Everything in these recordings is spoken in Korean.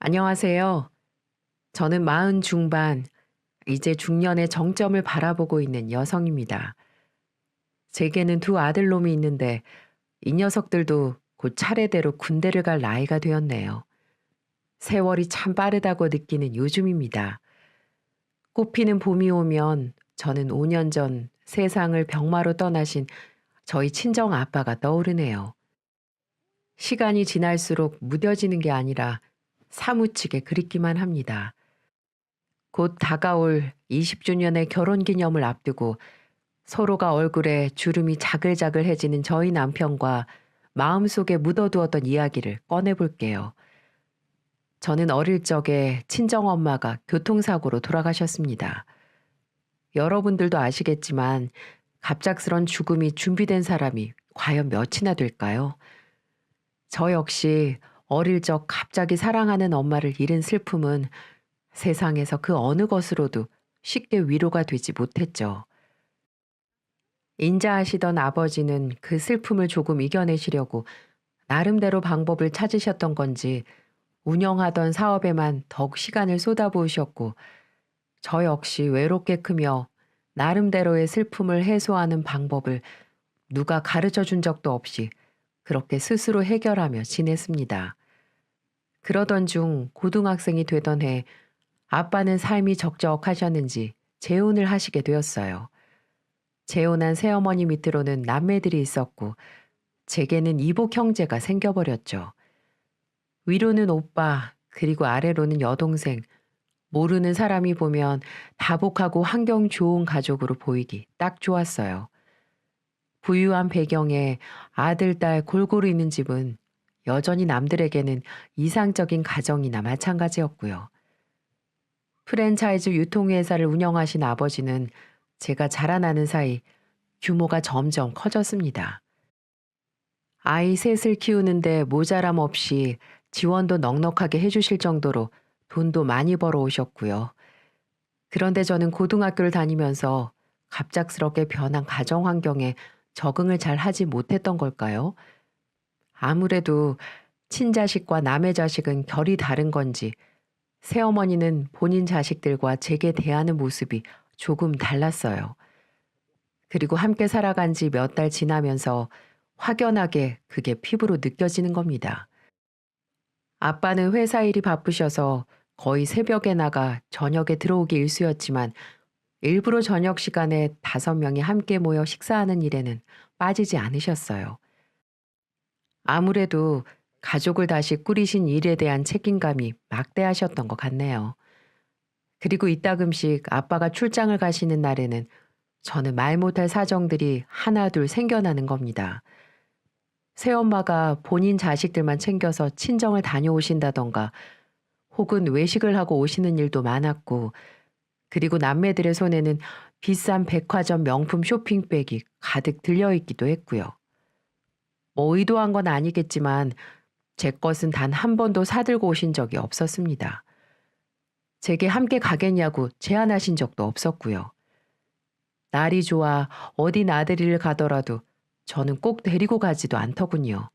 안녕하세요. 저는 마흔 중반, 이제 중년의 정점을 바라보고 있는 여성입니다. 제게는 두 아들놈이 있는데 이 녀석들도 곧 차례대로 군대를 갈 나이가 되었네요. 세월이 참 빠르다고 느끼는 요즘입니다. 꽃피는 봄이 오면 저는 5년 전 세상을 병마로 떠나신 저희 친정 아빠가 떠오르네요. 시간이 지날수록 무뎌지는 게 아니라 사무치게 그립기만 합니다. 곧 다가올 20주년의 결혼 기념을 앞두고 서로가 얼굴에 주름이 자글자글해지는 저희 남편과 마음속에 묻어두었던 이야기를 꺼내볼게요. 저는 어릴 적에 친정엄마가 교통사고로 돌아가셨습니다. 여러분들도 아시겠지만 갑작스런 죽음이 준비된 사람이 과연 몇이나 될까요? 저 역시 어릴 적 갑자기 사랑하는 엄마를 잃은 슬픔은 세상에서 그 어느 것으로도 쉽게 위로가 되지 못했죠. 인자하시던 아버지는 그 슬픔을 조금 이겨내시려고 나름대로 방법을 찾으셨던 건지 운영하던 사업에만 더욱 시간을 쏟아부으셨고, 저 역시 외롭게 크며 나름대로의 슬픔을 해소하는 방법을 누가 가르쳐 준 적도 없이 그렇게 스스로 해결하며 지냈습니다. 그러던 중 고등학생이 되던 해 아빠는 삶이 적적하셨는지 재혼을 하시게 되었어요. 재혼한 새어머니 밑으로는 남매들이 있었고 제게는 이복 형제가 생겨버렸죠. 위로는 오빠, 그리고 아래로는 여동생, 모르는 사람이 보면 다복하고 환경 좋은 가족으로 보이기 딱 좋았어요. 부유한 배경에 아들, 딸 골고루 있는 집은 여전히 남들에게는 이상적인 가정이나 마찬가지였고요. 프랜차이즈 유통회사를 운영하신 아버지는 제가 자라나는 사이 규모가 점점 커졌습니다. 아이 셋을 키우는데 모자람 없이 지원도 넉넉하게 해주실 정도로 돈도 많이 벌어 오셨고요. 그런데 저는 고등학교를 다니면서 갑작스럽게 변한 가정 환경에 적응을 잘 하지 못했던 걸까요? 아무래도 친자식과 남의 자식은 결이 다른 건지 새어머니는 본인 자식들과 제게 대하는 모습이 조금 달랐어요. 그리고 함께 살아간 지 몇 달 지나면서 확연하게 그게 피부로 느껴지는 겁니다. 아빠는 회사 일이 바쁘셔서 거의 새벽에 나가 저녁에 들어오기 일쑤였지만 일부러 저녁 시간에 5명이 함께 모여 식사하는 일에는 빠지지 않으셨어요. 아무래도 가족을 다시 꾸리신 일에 대한 책임감이 막대하셨던 것 같네요. 그리고 이따금씩 아빠가 출장을 가시는 날에는 저는 말 못할 사정들이 하나둘 생겨나는 겁니다. 새엄마가 본인 자식들만 챙겨서 친정을 다녀오신다던가 혹은 외식을 하고 오시는 일도 많았고, 그리고 남매들의 손에는 비싼 백화점 명품 쇼핑백이 가득 들려있기도 했고요. 뭐 의도한 건 아니겠지만 제 것은 단 한 번도 사들고 오신 적이 없었습니다. 제게 함께 가겠냐고 제안하신 적도 없었고요. 날이 좋아 어디 나들이를 가더라도 저는 꼭 데리고 가지도 않더군요.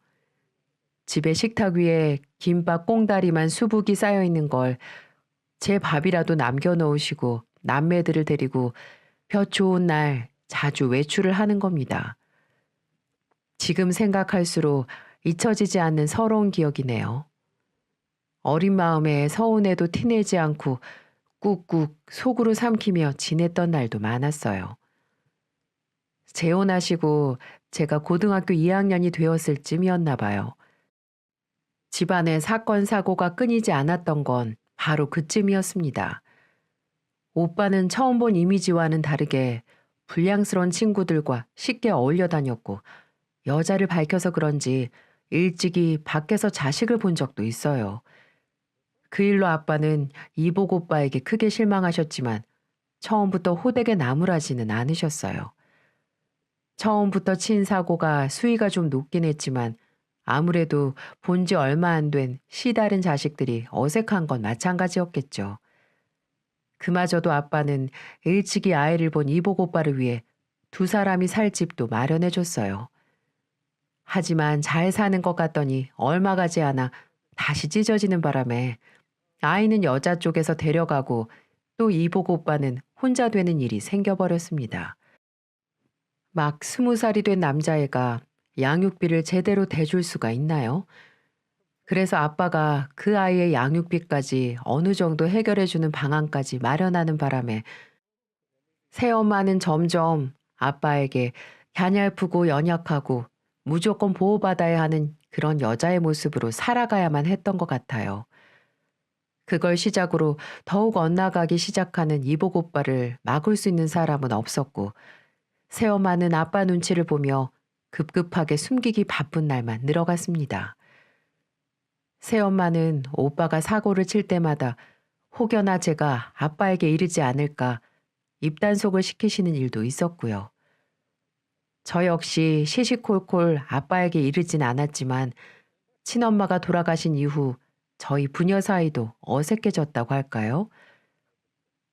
집에 식탁 위에 김밥 꽁다리만 수북이 쌓여 있는 걸 제 밥이라도 남겨 놓으시고 남매들을 데리고 볕 좋은 날 자주 외출을 하는 겁니다. 지금 생각할수록 잊혀지지 않는 서러운 기억이네요. 어린 마음에 서운해도 티내지 않고 꾹꾹 속으로 삼키며 지냈던 날도 많았어요. 재혼하시고 제가 고등학교 2학년이 되었을 쯤이었나 봐요. 집안에 사건 사고가 끊이지 않았던 건 바로 그쯤이었습니다. 오빠는 처음 본 이미지와는 다르게 불량스러운 친구들과 쉽게 어울려 다녔고 여자를 밝혀서 그런지 일찍이 밖에서 자식을 본 적도 있어요. 그 일로 아빠는 이복 오빠에게 크게 실망하셨지만 처음부터 호되게 나무라지는 않으셨어요. 처음부터 친 사고가 수위가 좀 높긴 했지만 아무래도 본지 얼마 안 된 시다른 자식들이 어색한 건 마찬가지였겠죠. 그마저도 아빠는 일찍이 아이를 본 이복 오빠를 위해 두 사람이 살 집도 마련해 줬어요. 하지만 잘 사는 것 같더니 얼마 가지 않아 다시 찢어지는 바람에 아이는 여자 쪽에서 데려가고 또 이복 오빠는 혼자 되는 일이 생겨버렸습니다. 막 20살이 된 남자애가 양육비를 제대로 대줄 수가 있나요? 그래서 아빠가 그 아이의 양육비까지 어느 정도 해결해주는 방안까지 마련하는 바람에 새엄마는 점점 아빠에게 갸냘프고 연약하고 무조건 보호받아야 하는 그런 여자의 모습으로 살아가야만 했던 것 같아요. 그걸 시작으로 더욱 엇나가기 시작하는 이복 오빠를 막을 수 있는 사람은 없었고, 새엄마는 아빠 눈치를 보며 급급하게 숨기기 바쁜 날만 늘어갔습니다. 새엄마는 오빠가 사고를 칠 때마다 혹여나 제가 아빠에게 이르지 않을까 입단속을 시키시는 일도 있었고요. 저 역시 시시콜콜 아빠에게 이르진 않았지만 친엄마가 돌아가신 이후 저희 부녀 사이도 어색해졌다고 할까요?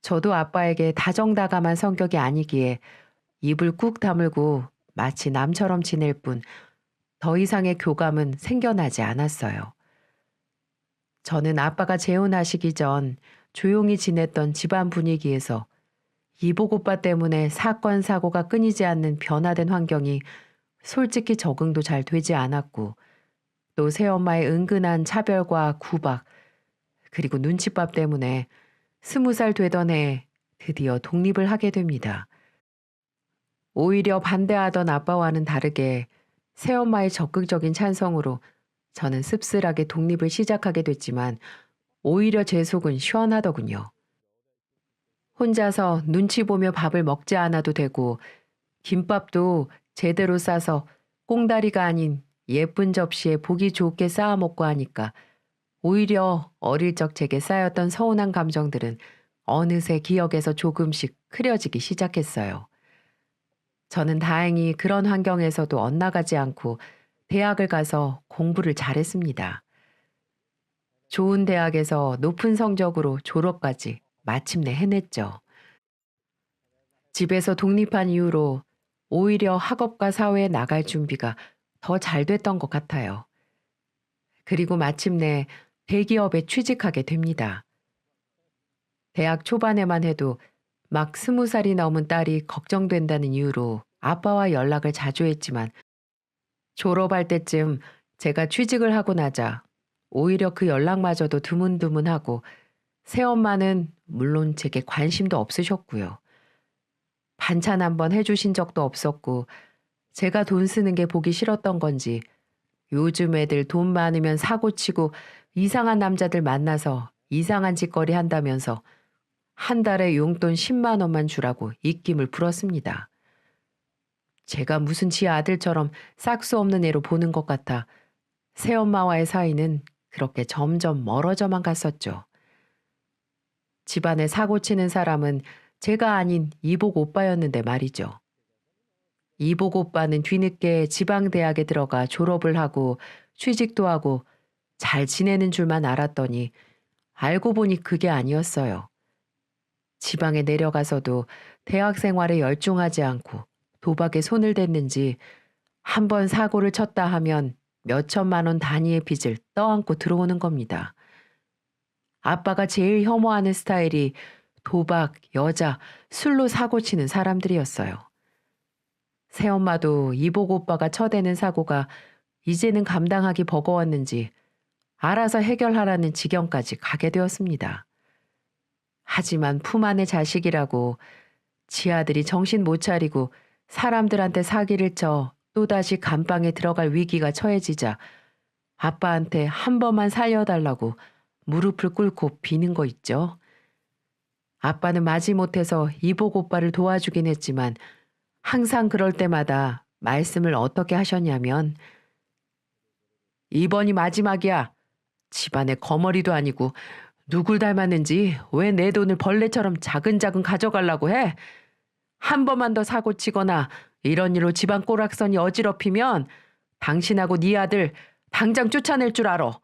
저도 아빠에게 다정다감한 성격이 아니기에 입을 꾹 다물고 마치 남처럼 지낼 뿐 더 이상의 교감은 생겨나지 않았어요. 저는 아빠가 재혼하시기 전 조용히 지냈던 집안 분위기에서 이복 오빠 때문에 사건 사고가 끊이지 않는 변화된 환경이 솔직히 적응도 잘 되지 않았고, 또 새엄마의 은근한 차별과 구박, 그리고 눈칫밥 때문에 20살 되던 해에 드디어 독립을 하게 됩니다. 오히려 반대하던 아빠와는 다르게 새엄마의 적극적인 찬성으로 저는 씁쓸하게 독립을 시작하게 됐지만 오히려 제 속은 시원하더군요. 혼자서 눈치 보며 밥을 먹지 않아도 되고 김밥도 제대로 싸서 꽁다리가 아닌 예쁜 접시에 보기 좋게 쌓아 먹고 하니까 오히려 어릴 적 제게 쌓였던 서운한 감정들은 어느새 기억에서 조금씩 흐려지기 시작했어요. 저는 다행히 그런 환경에서도 엇나가지 않고 대학을 가서 공부를 잘했습니다. 좋은 대학에서 높은 성적으로 졸업까지 마침내 해냈죠. 집에서 독립한 이후로 오히려 학업과 사회에 나갈 준비가 더 잘 됐던 것 같아요. 그리고 마침내 대기업에 취직하게 됩니다. 대학 초반에만 해도 막 20살이 넘은 딸이 걱정된다는 이유로 아빠와 연락을 자주 했지만 졸업할 때쯤 제가 취직을 하고 나자 오히려 그 연락마저도 드문드문하고 새엄마는 물론 제게 관심도 없으셨고요. 반찬 한번 해주신 적도 없었고 제가 돈 쓰는 게 보기 싫었던 건지 요즘 애들 돈 많으면 사고치고 이상한 남자들 만나서 이상한 짓거리 한다면서 한 달에 용돈 10만 원만 주라고 입김을 불었습니다. 제가 무슨 지 아들처럼 싹수 없는 애로 보는 것 같아 새엄마와의 사이는 그렇게 점점 멀어져만 갔었죠. 집안에 사고치는 사람은 제가 아닌 이복 오빠였는데 말이죠. 이복 오빠는 뒤늦게 지방대학에 들어가 졸업을 하고 취직도 하고 잘 지내는 줄만 알았더니 알고 보니 그게 아니었어요. 지방에 내려가서도 대학 생활에 열중하지 않고 도박에 손을 댔는지 한 번 사고를 쳤다 하면 몇 천만 원 단위의 빚을 떠안고 들어오는 겁니다. 아빠가 제일 혐오하는 스타일이 도박, 여자, 술로 사고치는 사람들이었어요. 새엄마도 이복 오빠가 쳐대는 사고가 이제는 감당하기 버거웠는지 알아서 해결하라는 지경까지 가게 되었습니다. 하지만 품 안의 자식이라고 지 아들이 정신 못 차리고 사람들한테 사기를 쳐 또다시 감방에 들어갈 위기가 처해지자 아빠한테 한 번만 살려달라고 무릎을 꿇고 비는 거 있죠. 아빠는 마지못해서 이복 오빠를 도와주긴 했지만 항상 그럴 때마다 말씀을 어떻게 하셨냐면 이번이 마지막이야. 집안에 거머리도 아니고 누굴 닮았는지 왜 내 돈을 벌레처럼 자근자근 가져가려고 해? 한 번만 더 사고 치거나 이런 일로 집안 꼬락선이 어지럽히면 당신하고 네 아들 당장 쫓아낼 줄 알아.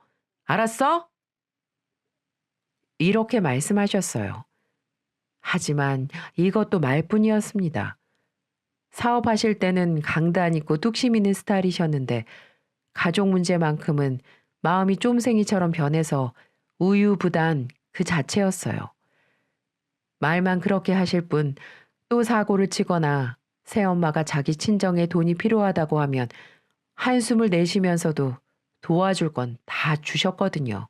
알았어? 이렇게 말씀하셨어요. 하지만 이것도 말뿐이었습니다. 사업하실 때는 강단 있고 뚝심 있는 스타일이셨는데 가족 문제만큼은 마음이 쫌생이처럼 변해서 우유부단 그 자체였어요. 말만 그렇게 하실 뿐 또 사고를 치거나 새엄마가 자기 친정에 돈이 필요하다고 하면 한숨을 내쉬면서도 도와줄 건 다 주셨거든요.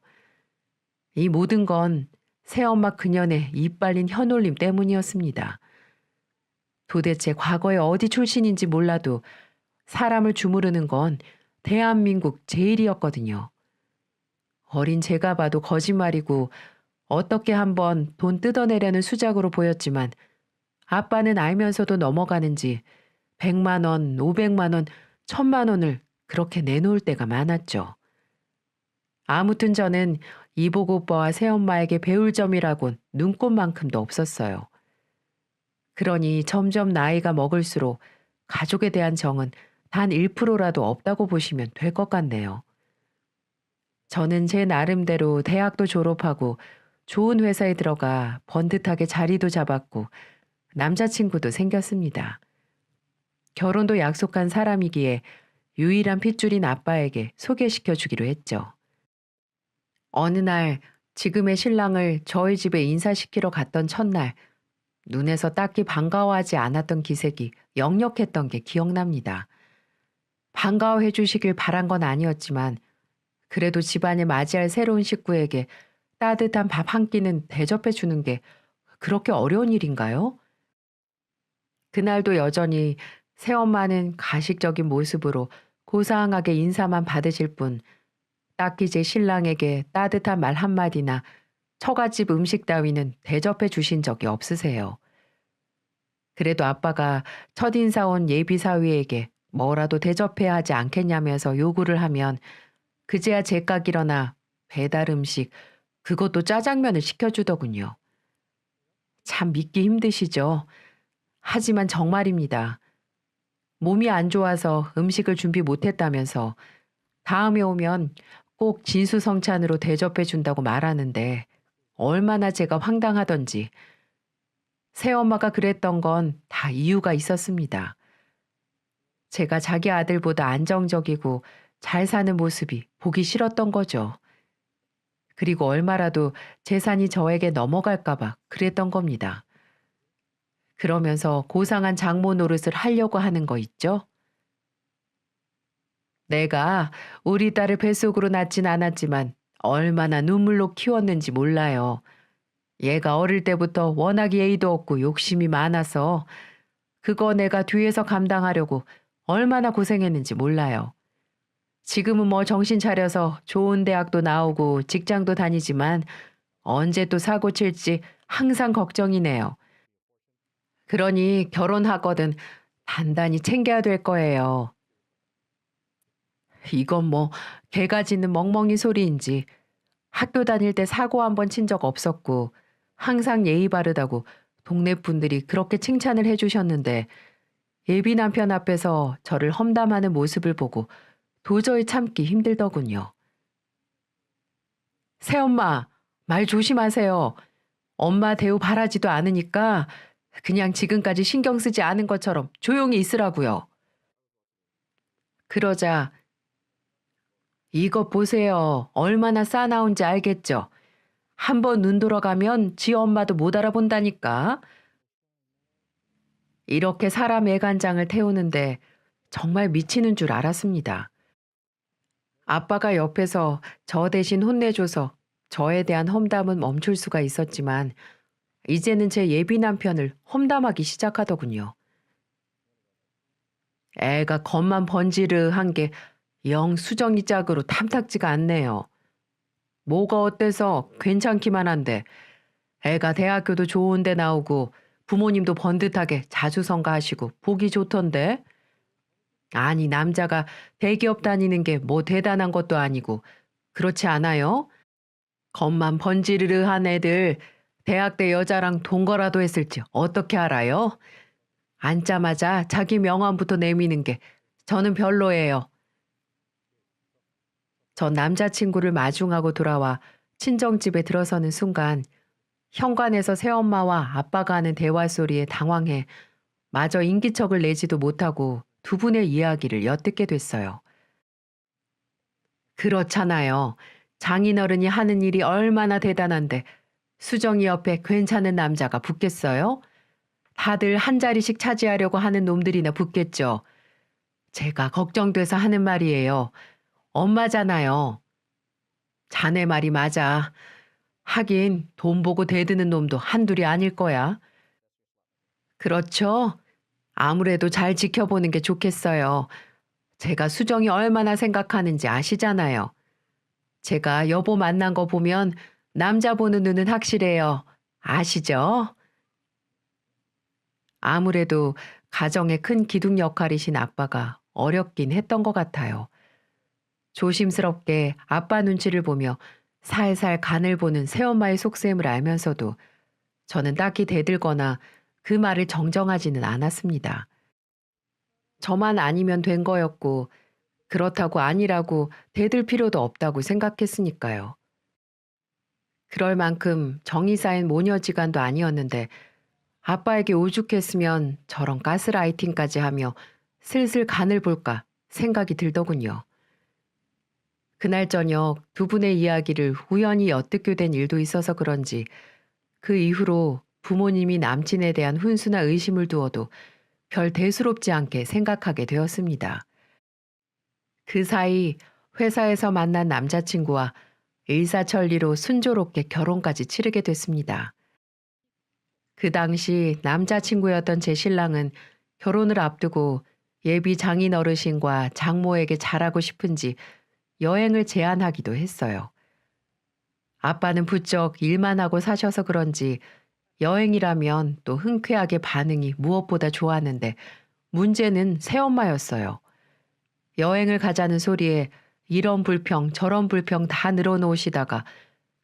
이 모든 건 새엄마 그년의 이빨린 혀놀림 때문이었습니다. 도대체 과거에 어디 출신인지 몰라도 사람을 주무르는 건 대한민국 제일이었거든요. 어린 제가 봐도 거짓말이고 어떻게 한번 돈 뜯어내려는 수작으로 보였지만 아빠는 알면서도 넘어가는지 100만 원, 500만 원, 1000만 원을 그렇게 내놓을 때가 많았죠. 아무튼 저는 이복 오빠와 새엄마에게 배울 점이라곤 눈꼽만큼도 없었어요. 그러니 점점 나이가 먹을수록 가족에 대한 정은 단 1%라도 없다고 보시면 될 것 같네요. 저는 제 나름대로 대학도 졸업하고 좋은 회사에 들어가 번듯하게 자리도 잡았고 남자친구도 생겼습니다. 결혼도 약속한 사람이기에 유일한 핏줄인 아빠에게 소개시켜 주기로 했죠. 어느 날 지금의 신랑을 저희 집에 인사시키러 갔던 첫날 눈에서 딱히 반가워하지 않았던 기색이 역력했던 게 기억납니다. 반가워해 주시길 바란 건 아니었지만 그래도 집안에 맞이할 새로운 식구에게 따뜻한 밥 한 끼는 대접해 주는 게 그렇게 어려운 일인가요? 그날도 여전히 새엄마는 가식적인 모습으로 고상하게 인사만 받으실 뿐 딱히 제 신랑에게 따뜻한 말 한마디나 처갓집 음식 따위는 대접해 주신 적이 없으세요. 그래도 아빠가 첫인사 온 예비 사위에게 뭐라도 대접해야 하지 않겠냐면서 요구를 하면 그제야 제깍 일어나 배달 음식, 그것도 짜장면을 시켜주더군요. 참 믿기 힘드시죠? 하지만 정말입니다. 몸이 안 좋아서 음식을 준비 못했다면서 다음에 오면 꼭 진수성찬으로 대접해 준다고 말하는데 얼마나 제가 황당하던지. 새엄마가 그랬던 건 다 이유가 있었습니다. 제가 자기 아들보다 안정적이고 잘 사는 모습이 보기 싫었던 거죠. 그리고 얼마라도 재산이 저에게 넘어갈까봐 그랬던 겁니다. 그러면서 고상한 장모 노릇을 하려고 하는 거 있죠? 내가 우리 딸을 뱃속으로 낳진 않았지만 얼마나 눈물로 키웠는지 몰라요. 얘가 어릴 때부터 워낙 예의도 없고 욕심이 많아서 그거 내가 뒤에서 감당하려고 얼마나 고생했는지 몰라요. 지금은 뭐 정신 차려서 좋은 대학도 나오고 직장도 다니지만 언제 또 사고 칠지 항상 걱정이네요. 그러니 결혼하거든 단단히 챙겨야 될 거예요. 이건 뭐 개가 짖는 멍멍이 소리인지 학교 다닐 때 사고 한 번 친 적 없었고 항상 예의 바르다고 동네 분들이 그렇게 칭찬을 해주셨는데 예비 남편 앞에서 저를 험담하는 모습을 보고 도저히 참기 힘들더군요. 새엄마, 말 조심하세요. 엄마 대우 바라지도 않으니까 그냥 지금까지 신경 쓰지 않은 것처럼 조용히 있으라고요. 그러자 이것 보세요. 얼마나 싸나운지 알겠죠? 한번 눈 돌아가면 지 엄마도 못 알아본다니까. 이렇게 사람 애간장을 태우는데 정말 미치는 줄 알았습니다. 아빠가 옆에서 저 대신 혼내줘서 저에 대한 험담은 멈출 수가 있었지만 이제는 제 예비 남편을 험담하기 시작하더군요. 애가 겉만 번지르한 게 영 수정이 짝으로 탐탁지가 않네요. 뭐가 어때서 괜찮기만 한데 애가 대학교도 좋은 데 나오고 부모님도 번듯하게 자주성가하시고 보기 좋던데. 아니 남자가 대기업 다니는 게 뭐 대단한 것도 아니고 그렇지 않아요? 겉만 번지르르한 애들 대학 때 여자랑 동거라도 했을지 어떻게 알아요? 앉자마자 자기 명함부터 내미는 게 저는 별로예요. 전 남자친구를 마중하고 돌아와 친정집에 들어서는 순간 현관에서 새엄마와 아빠가 하는 대화 소리에 당황해 마저 인기척을 내지도 못하고 두 분의 이야기를 엿듣게 됐어요. 그렇잖아요. 장인어른이 하는 일이 얼마나 대단한데 수정이 옆에 괜찮은 남자가 붙겠어요? 다들 한 자리씩 차지하려고 하는 놈들이나 붙겠죠. 제가 걱정돼서 하는 말이에요. 엄마잖아요. 자네 말이 맞아. 하긴 돈 보고 대드는 놈도 한둘이 아닐 거야. 그렇죠? 아무래도 잘 지켜보는 게 좋겠어요. 제가 수정이 얼마나 생각하는지 아시잖아요. 제가 여보 만난 거 보면 남자 보는 눈은 확실해요. 아시죠? 아무래도 가정의 큰 기둥 역할이신 아빠가 어렵긴 했던 것 같아요. 조심스럽게 아빠 눈치를 보며 살살 간을 보는 새엄마의 속셈을 알면서도 저는 딱히 대들거나 그 말을 정정하지는 않았습니다. 저만 아니면 된 거였고 그렇다고 아니라고 대들 필요도 없다고 생각했으니까요. 그럴 만큼 정이 쌓인 모녀지간도 아니었는데 아빠에게 오죽했으면 저런 가스라이팅까지 하며 슬슬 간을 볼까 생각이 들더군요. 그날 저녁 두 분의 이야기를 우연히 엿듣게 된 일도 있어서 그런지 그 이후로 부모님이 남친에 대한 훈수나 의심을 두어도 별 대수롭지 않게 생각하게 되었습니다. 그 사이 회사에서 만난 남자친구와 일사천리로 순조롭게 결혼까지 치르게 됐습니다. 그 당시 남자친구였던 제 신랑은 결혼을 앞두고 예비 장인 어르신과 장모에게 잘하고 싶은지 여행을 제안하기도 했어요. 아빠는 부쩍 일만 하고 사셔서 그런지 여행이라면 또 흔쾌하게 반응이 무엇보다 좋았는데 문제는 새엄마였어요. 여행을 가자는 소리에 이런 불평 저런 불평 다 늘어놓으시다가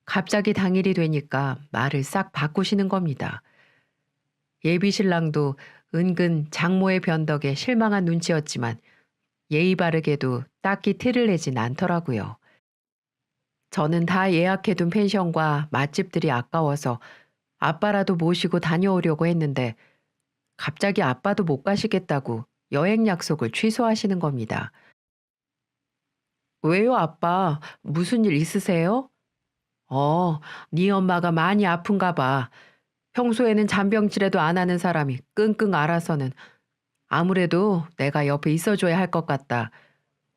갑자기 당일이 되니까 말을 싹 바꾸시는 겁니다. 예비 신랑도 은근 장모의 변덕에 실망한 눈치였지만 예의 바르게도 딱히 티를 내진 않더라고요. 저는 다 예약해둔 펜션과 맛집들이 아까워서 아빠라도 모시고 다녀오려고 했는데 갑자기 아빠도 못 가시겠다고 여행 약속을 취소하시는 겁니다. 왜요, 아빠? 무슨 일 있으세요? 네 엄마가 많이 아픈가 봐. 평소에는 잔병치레도 안 하는 사람이 끙끙 앓아서는 아무래도 내가 옆에 있어줘야 할 것 같다.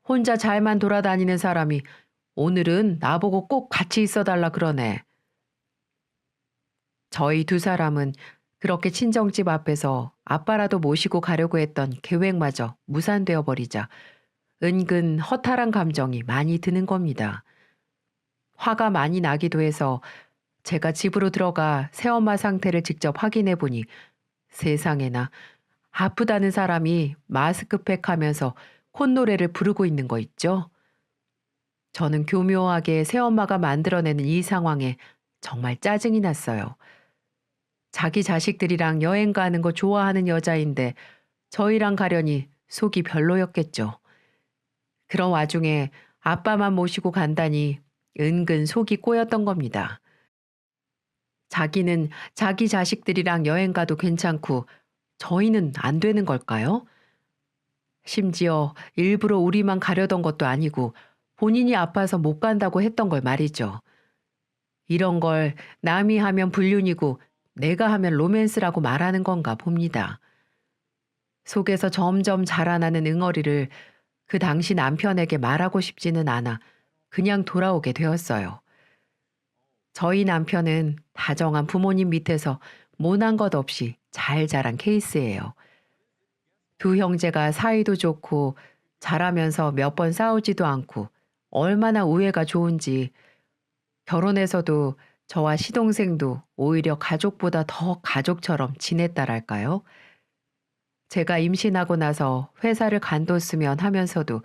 혼자 잘만 돌아다니는 사람이 오늘은 나보고 꼭 같이 있어달라 그러네. 저희 두 사람은 그렇게 친정집 앞에서 아빠라도 모시고 가려고 했던 계획마저 무산되어 버리자 은근 허탈한 감정이 많이 드는 겁니다. 화가 많이 나기도 해서 제가 집으로 들어가 새엄마 상태를 직접 확인해 보니 세상에나 아프다는 사람이 마스크팩 하면서 콧노래를 부르고 있는 거 있죠? 저는 교묘하게 새엄마가 만들어내는 이 상황에 정말 짜증이 났어요. 자기 자식들이랑 여행 가는 거 좋아하는 여자인데 저희랑 가려니 속이 별로였겠죠. 그런 와중에 아빠만 모시고 간다니 은근 속이 꼬였던 겁니다. 자기는 자기 자식들이랑 여행 가도 괜찮고 저희는 안 되는 걸까요? 심지어 일부러 우리만 가려던 것도 아니고 본인이 아파서 못 간다고 했던 걸 말이죠. 이런 걸 남이 하면 불륜이고 내가 하면 로맨스라고 말하는 건가 봅니다. 속에서 점점 자라나는 응어리를 그 당시 남편에게 말하고 싶지는 않아 그냥 돌아오게 되었어요. 저희 남편은 다정한 부모님 밑에서 모난 것 없이 잘 자란 케이스예요. 두 형제가 사이도 좋고 잘하면서 몇 번 싸우지도 않고 얼마나 우애가 좋은지 결혼해서도 저와 시동생도 오히려 가족보다 더 가족처럼 지냈다랄까요? 제가 임신하고 나서 회사를 간뒀으면 하면서도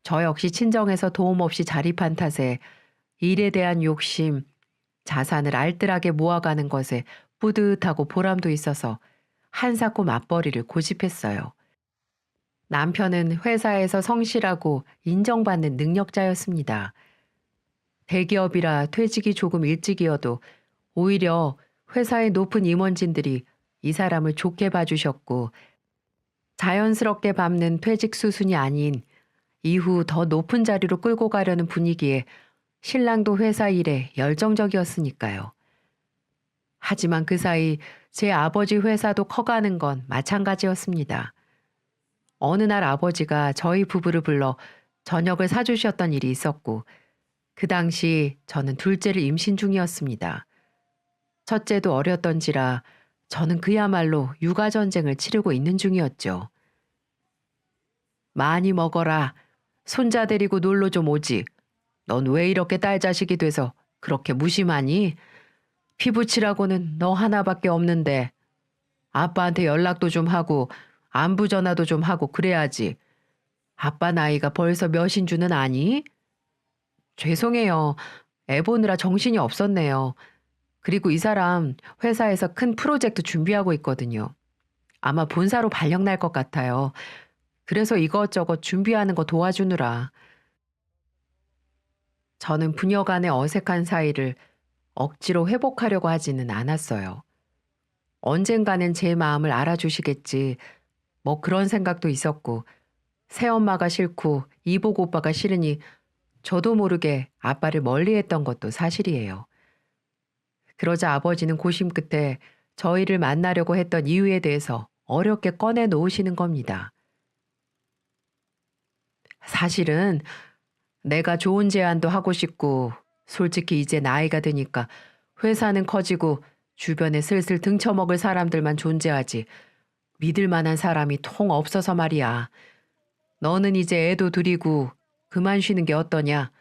저 역시 친정에서 도움 없이 자립한 탓에 일에 대한 욕심, 자산을 알뜰하게 모아가는 것에 뿌듯하고 보람도 있어서 한사코 맞벌이를 고집했어요. 남편은 회사에서 성실하고 인정받는 능력자였습니다. 대기업이라 퇴직이 조금 일찍이어도 오히려 회사의 높은 임원진들이 이 사람을 좋게 봐주셨고 자연스럽게 밟는 퇴직 수순이 아닌 이후 더 높은 자리로 끌고 가려는 분위기에 신랑도 회사 일에 열정적이었으니까요. 하지만 그 사이 제 아버지 회사도 커가는 건 마찬가지였습니다. 어느 날 아버지가 저희 부부를 불러 저녁을 사주셨던 일이 있었고, 그 당시 저는 둘째를 임신 중이었습니다. 첫째도 어렸던지라 저는 그야말로 육아전쟁을 치르고 있는 중이었죠. 많이 먹어라. 손자 데리고 놀러 좀 오지. 넌 왜 이렇게 딸 자식이 돼서 그렇게 무심하니? 피부치라고는 너 하나밖에 없는데 아빠한테 연락도 좀 하고 안부 전화도 좀 하고 그래야지. 아빠 나이가 벌써 몇인 줄은 아니? 죄송해요. 애 보느라 정신이 없었네요. 그리고 이 사람 회사에서 큰 프로젝트 준비하고 있거든요. 아마 본사로 발령 날 것 같아요. 그래서 이것저것 준비하는 거 도와주느라. 저는 부녀 간의 어색한 사이를 억지로 회복하려고 하지는 않았어요. 언젠가는 제 마음을 알아주시겠지. 뭐 그런 생각도 있었고, 새엄마가 싫고 이복 오빠가 싫으니 저도 모르게 아빠를 멀리했던 것도 사실이에요. 그러자 아버지는 고심 끝에 저희를 만나려고 했던 이유에 대해서 어렵게 꺼내 놓으시는 겁니다. 사실은 내가 좋은 제안도 하고 싶고, 솔직히 이제 나이가 드니까 회사는 커지고 주변에 슬슬 등쳐먹을 사람들만 존재하지 믿을 만한 사람이 통 없어서 말이야. 너는 이제 애도 둘이고 그만 쉬는 게 어떠냐?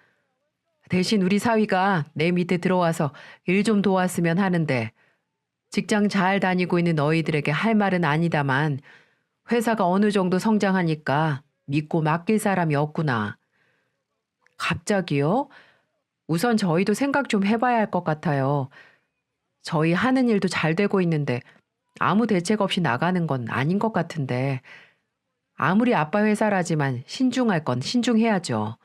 대신 우리 사위가 내 밑에 들어와서 일 좀 도왔으면 하는데, 직장 잘 다니고 있는 너희들에게 할 말은 아니다만 회사가 어느 정도 성장하니까 믿고 맡길 사람이 없구나. 갑자기요? 우선 저희도 생각 좀 해봐야 할 것 같아요. 저희 하는 일도 잘 되고 있는데 아무 대책 없이 나가는 건 아닌 것 같은데, 아무리 아빠 회사라지만 신중할 건 신중해야죠.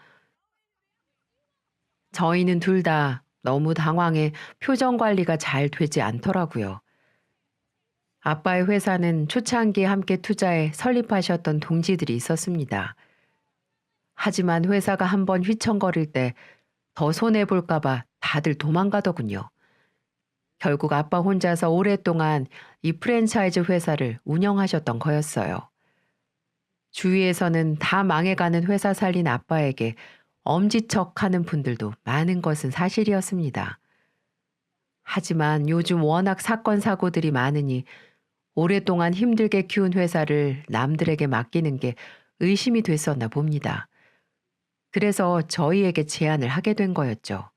저희는 둘 다 너무 당황해 표정 관리가 잘 되지 않더라고요. 아빠의 회사는 초창기에 함께 투자해 설립하셨던 동지들이 있었습니다. 하지만 회사가 한번 휘청거릴 때 더 손해볼까봐 다들 도망가더군요. 결국 아빠 혼자서 오랫동안 이 프랜차이즈 회사를 운영하셨던 거였어요. 주위에서는 다 망해가는 회사 살린 아빠에게 엄지척하는 분들도 많은 것은 사실이었습니다. 하지만 요즘 워낙 사건 사고들이 많으니 오랫동안 힘들게 키운 회사를 남들에게 맡기는 게 의심이 됐었나 봅니다. 그래서 저희에게 제안을 하게 된 거였죠.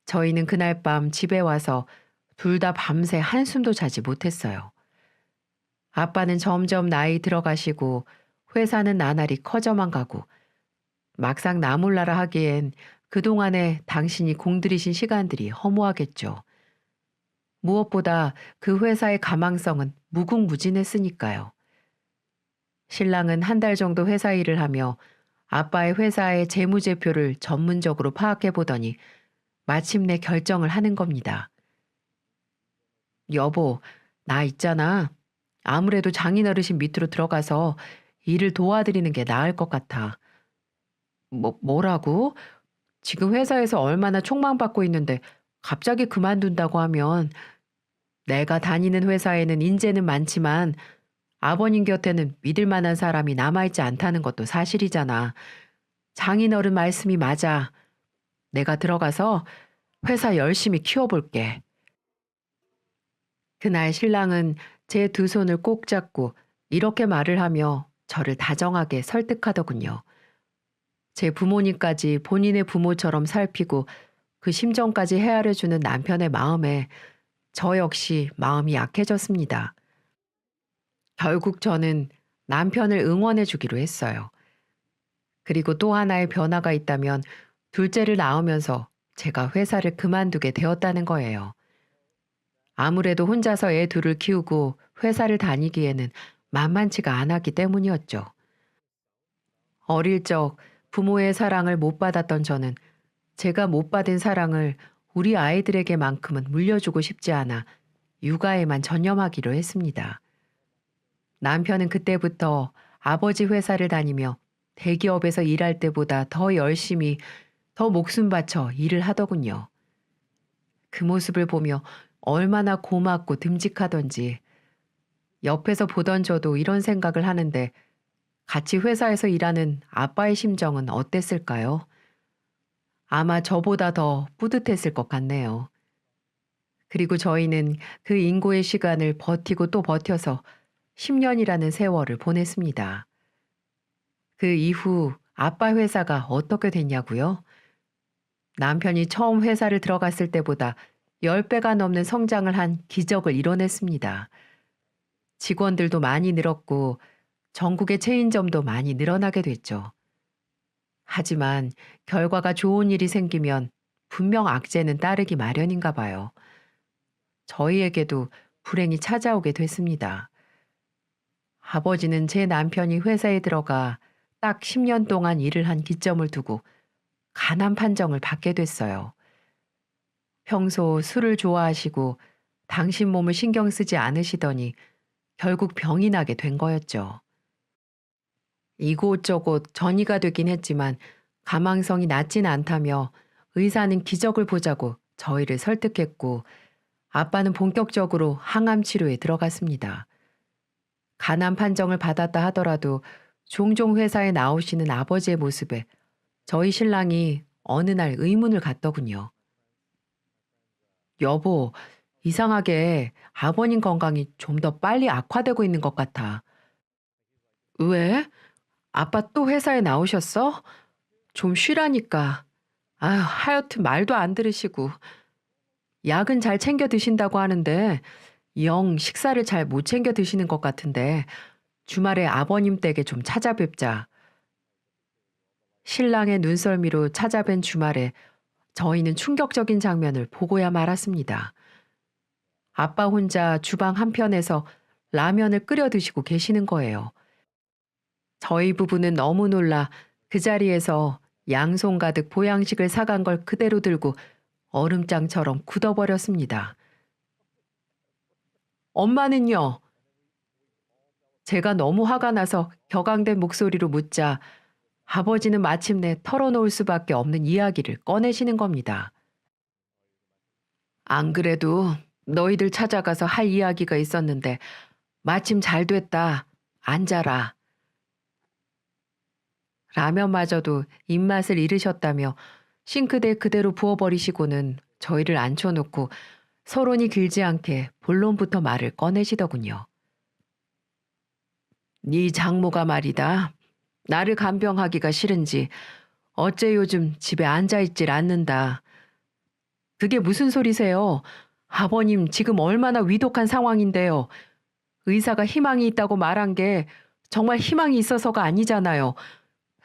저희는 그날 밤 집에 와서 둘 다 밤새 한숨도 자지 못했어요. 아빠는 점점 나이 들어가시고 회사는 나날이 커져만 가고, 막상 나 몰라라 하기엔 그동안에 당신이 공들이신 시간들이 허무하겠죠. 무엇보다 그 회사의 가망성은 무궁무진했으니까요. 신랑은 한 달 정도 회사 일을 하며 아빠의 회사의 재무제표를 전문적으로 파악해 보더니 마침내 결정을 하는 겁니다. 여보, 나 있잖아. 아무래도 장인어르신 밑으로 들어가서 일을 도와드리는 게 나을 것 같아. 뭐라고? 지금 회사에서 얼마나 촉망받고 있는데 갑자기 그만둔다고 하면, 내가 다니는 회사에는 인재는 많지만 아버님 곁에는 믿을 만한 사람이 남아있지 않다는 것도 사실이잖아. 장인어른 말씀이 맞아. 내가 들어가서 회사 열심히 키워볼게. 그날 신랑은 제 두 손을 꼭 잡고 이렇게 말을 하며 저를 다정하게 설득하더군요. 제 부모님까지 본인의 부모처럼 살피고 그 심정까지 헤아려주는 남편의 마음에 저 역시 마음이 약해졌습니다. 결국 저는 남편을 응원해 주기로 했어요. 그리고 또 하나의 변화가 있다면 둘째를 낳으면서 제가 회사를 그만두게 되었다는 거예요. 아무래도 혼자서 애 둘을 키우고 회사를 다니기에는 만만치가 않았기 때문이었죠. 어릴 적 부모의 사랑을 못 받았던 저는 제가 못 받은 사랑을 우리 아이들에게만큼은 물려주고 싶지 않아 육아에만 전념하기로 했습니다. 남편은 그때부터 아버지 회사를 다니며 대기업에서 일할 때보다 더 열심히, 더 목숨 바쳐 일을 하더군요. 그 모습을 보며 얼마나 고맙고 듬직하던지. 옆에서 보던 저도 이런 생각을 하는데 같이 회사에서 일하는 아빠의 심정은 어땠을까요? 아마 저보다 더 뿌듯했을 것 같네요. 그리고 저희는 그 인고의 시간을 버티고 또 버텨서 10년이라는 세월을 보냈습니다. 그 이후 아빠 회사가 어떻게 됐냐고요? 남편이 처음 회사를 들어갔을 때보다 10배가 넘는 성장을 한 기적을 이뤄냈습니다. 직원들도 많이 늘었고 전국의 체인점도 많이 늘어나게 됐죠. 하지만 결과가 좋은 일이 생기면 분명 악재는 따르기 마련인가 봐요. 저희에게도 불행이 찾아오게 됐습니다. 아버지는 제 남편이 회사에 들어가 딱 10년 동안 일을 한 기점을 두고 간암 판정을 받게 됐어요. 평소 술을 좋아하시고 당신 몸을 신경 쓰지 않으시더니 결국 병이 나게 된 거였죠. 이곳저곳 전이가 되긴 했지만 가망성이 낮진 않다며 의사는 기적을 보자고 저희를 설득했고 아빠는 본격적으로 항암 치료에 들어갔습니다. 간암 판정을 받았다 하더라도 종종 회사에 나오시는 아버지의 모습에 저희 신랑이 어느 날 의문을 갖더군요. 여보, 이상하게 아버님 건강이 좀 더 빨리 악화되고 있는 것 같아. 왜? 아빠 또 회사에 나오셨어? 좀 쉬라니까. 아휴, 하여튼 말도 안 들으시고. 약은 잘 챙겨 드신다고 하는데 영 식사를 잘 못 챙겨 드시는 것 같은데 주말에 아버님 댁에 좀 찾아뵙자. 신랑의 눈썰미로 찾아뵌 주말에 저희는 충격적인 장면을 보고야 말았습니다. 아빠 혼자 주방 한편에서 라면을 끓여 드시고 계시는 거예요. 저희 부부는 너무 놀라 그 자리에서 양손 가득 보양식을 사간 걸 그대로 들고 얼음장처럼 굳어버렸습니다. 엄마는요? 제가 너무 화가 나서 격앙된 목소리로 묻자 아버지는 마침내 털어놓을 수밖에 없는 이야기를 꺼내시는 겁니다. 안 그래도 너희들 찾아가서 할 이야기가 있었는데 마침 잘 됐다. 앉아라. 라면마저도 입맛을 잃으셨다며 싱크대에 그대로 부어버리시고는 저희를 앉혀놓고 서론이 길지 않게 본론부터 말을 꺼내시더군요. 네 장모가 말이다. 나를 간병하기가 싫은지 어째 요즘 집에 앉아있질 않는다. 그게 무슨 소리세요? 아버님 지금 얼마나 위독한 상황인데요. 의사가 희망이 있다고 말한 게 정말 희망이 있어서가 아니잖아요.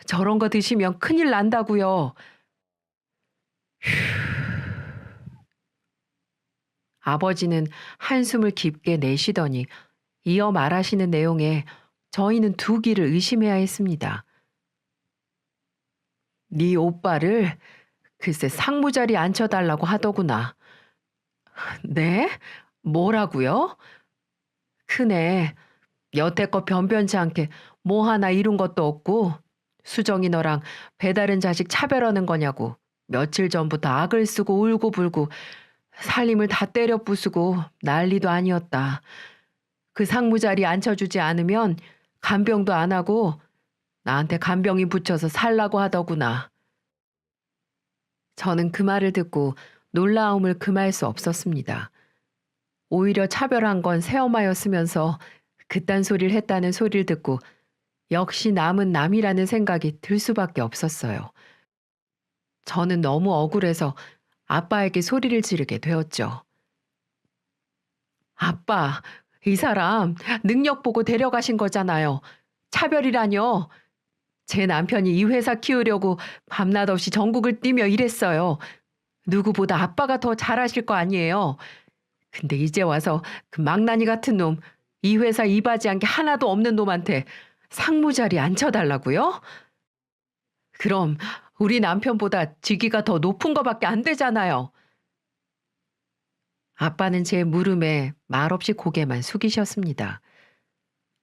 저런 거 드시면 큰일 난다고요. 아버지는 한숨을 깊게 내쉬더니 이어 말하시는 내용에 저희는 두 귀를 의심해야 했습니다. 네 오빠를 글쎄 상무자리 앉혀달라고 하더구나. 네? 뭐라고요? 크네. 여태껏 변변치 않게 뭐 하나 이룬 것도 없고 수정이 너랑 배다른 자식 차별하는 거냐고 며칠 전부터 악을 쓰고 울고불고 살림을 다 때려 부수고 난리도 아니었다. 그 상무자리 앉혀주지 않으면 간병도 안 하고 나한테 간병인 붙여서 살라고 하더구나. 저는 그 말을 듣고 놀라움을 금할 수 없었습니다. 오히려 차별한 건 새엄마였으면서 그딴 소리를 했다는 소리를 듣고 역시 남은 남이라는 생각이 들 수밖에 없었어요. 저는 너무 억울해서 아빠에게 소리를 지르게 되었죠. 아빠, 이 사람 능력 보고 데려가신 거잖아요. 차별이라뇨. 제 남편이 이 회사 키우려고 밤낮 없이 전국을 뛰며 일했어요. 누구보다 아빠가 더 잘하실 거 아니에요. 근데 이제 와서 그 망나니 같은 놈, 이 회사 이바지한 게 하나도 없는 놈한테 상무 자리 앉혀달라고요? 그럼 우리 남편보다 직위가 더 높은 거밖에 안 되잖아요. 아빠는 제 물음에 말없이 고개만 숙이셨습니다.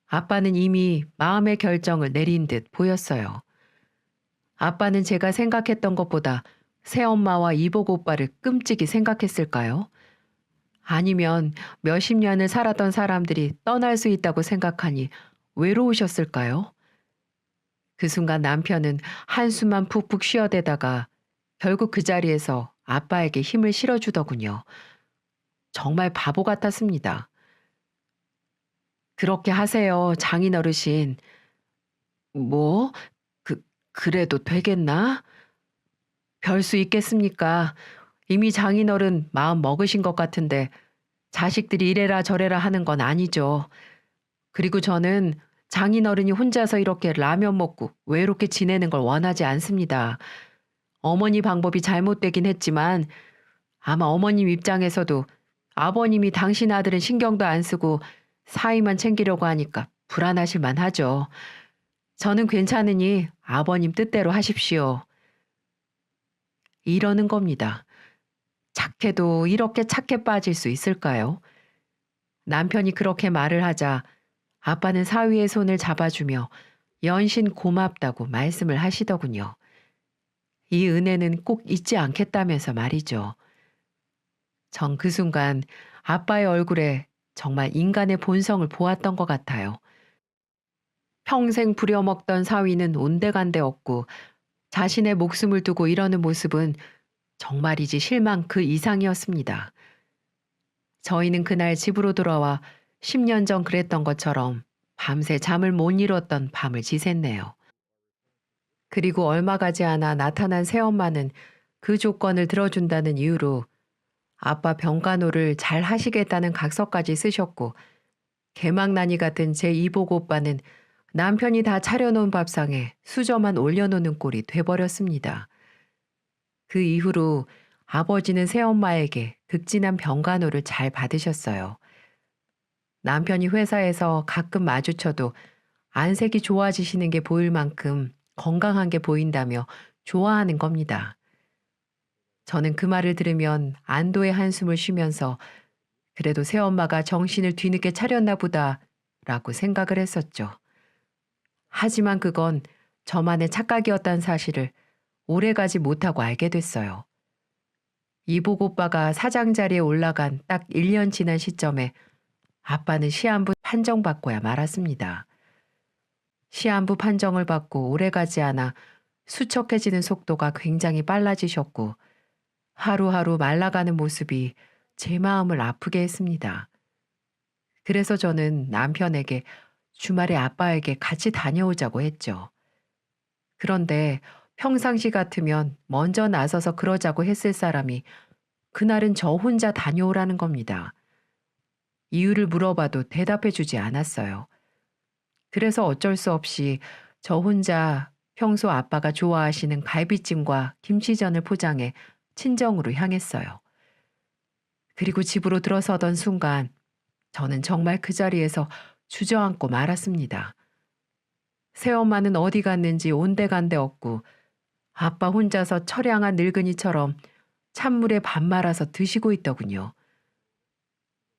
아빠는 이미 마음의 결정을 내린 듯 보였어요. 아빠는 제가 생각했던 것보다 새엄마와 이복 오빠를 끔찍이 생각했을까요? 아니면 몇십 년을 살았던 사람들이 떠날 수 있다고 생각하니 외로우셨을까요? 그 순간 남편은 한숨만 푹푹 쉬어대다가 결국 그 자리에서 아빠에게 힘을 실어주더군요. 정말 바보 같았습니다. 그렇게 하세요, 장인어르신. 뭐? 그, 그래도 되겠나? 별 수 있겠습니까? 이미 장인어른 마음 먹으신 것 같은데 자식들이 이래라 저래라 하는 건 아니죠. 그리고 저는 장인어른이 혼자서 이렇게 라면 먹고 외롭게 지내는 걸 원하지 않습니다. 어머니 방법이 잘못되긴 했지만 아마 어머님 입장에서도 아버님이 당신 아들은 신경도 안 쓰고 사위만 챙기려고 하니까 불안하실 만하죠. 저는 괜찮으니 아버님 뜻대로 하십시오. 이러는 겁니다. 착해도 이렇게 착해 빠질 수 있을까요? 남편이 그렇게 말을 하자 아빠는 사위의 손을 잡아주며 연신 고맙다고 말씀을 하시더군요. 이 은혜는 꼭 잊지 않겠다면서 말이죠. 전 그 순간 아빠의 얼굴에 정말 인간의 본성을 보았던 것 같아요. 평생 부려먹던 사위는 온데간데 없고 자신의 목숨을 두고 이러는 모습은 정말이지 실망 그 이상이었습니다. 저희는 그날 집으로 돌아와 10년 전 그랬던 것처럼 밤새 잠을 못 이뤘던 밤을 지샜네요. 그리고 얼마 가지 않아 나타난 새엄마는 그 조건을 들어준다는 이유로 아빠 병간호를 잘 하시겠다는 각서까지 쓰셨고 개망나니 같은 제 이복 오빠는 남편이 다 차려놓은 밥상에 수저만 올려놓는 꼴이 돼버렸습니다. 그 이후로 아버지는 새엄마에게 극진한 병간호를 잘 받으셨어요. 남편이 회사에서 가끔 마주쳐도 안색이 좋아지시는 게 보일 만큼 건강한 게 보인다며 좋아하는 겁니다. 저는 그 말을 들으면 안도의 한숨을 쉬면서 그래도 새엄마가 정신을 뒤늦게 차렸나 보다라고 생각을 했었죠. 하지만 그건 저만의 착각이었다는 사실을 오래가지 못하고 알게 됐어요. 이복 오빠가 사장 자리에 올라간 딱 1년 지난 시점에 아빠는 시한부 판정받고야 말았습니다. 시한부 판정을 받고 오래가지 않아 수척해지는 속도가 굉장히 빨라지셨고 하루하루 말라가는 모습이 제 마음을 아프게 했습니다. 그래서 저는 남편에게 주말에 아빠에게 같이 다녀오자고 했죠. 그런데 평상시 같으면 먼저 나서서 그러자고 했을 사람이 그날은 저 혼자 다녀오라는 겁니다. 이유를 물어봐도 대답해 주지 않았어요. 그래서 어쩔 수 없이 저 혼자 평소 아빠가 좋아하시는 갈비찜과 김치전을 포장해 친정으로 향했어요. 그리고 집으로 들어서던 순간 저는 정말 그 자리에서 주저앉고 말았습니다. 새엄마는 어디 갔는지 온데간데 없고 아빠 혼자서 처량한 늙은이처럼 찬물에 밥 말아서 드시고 있더군요.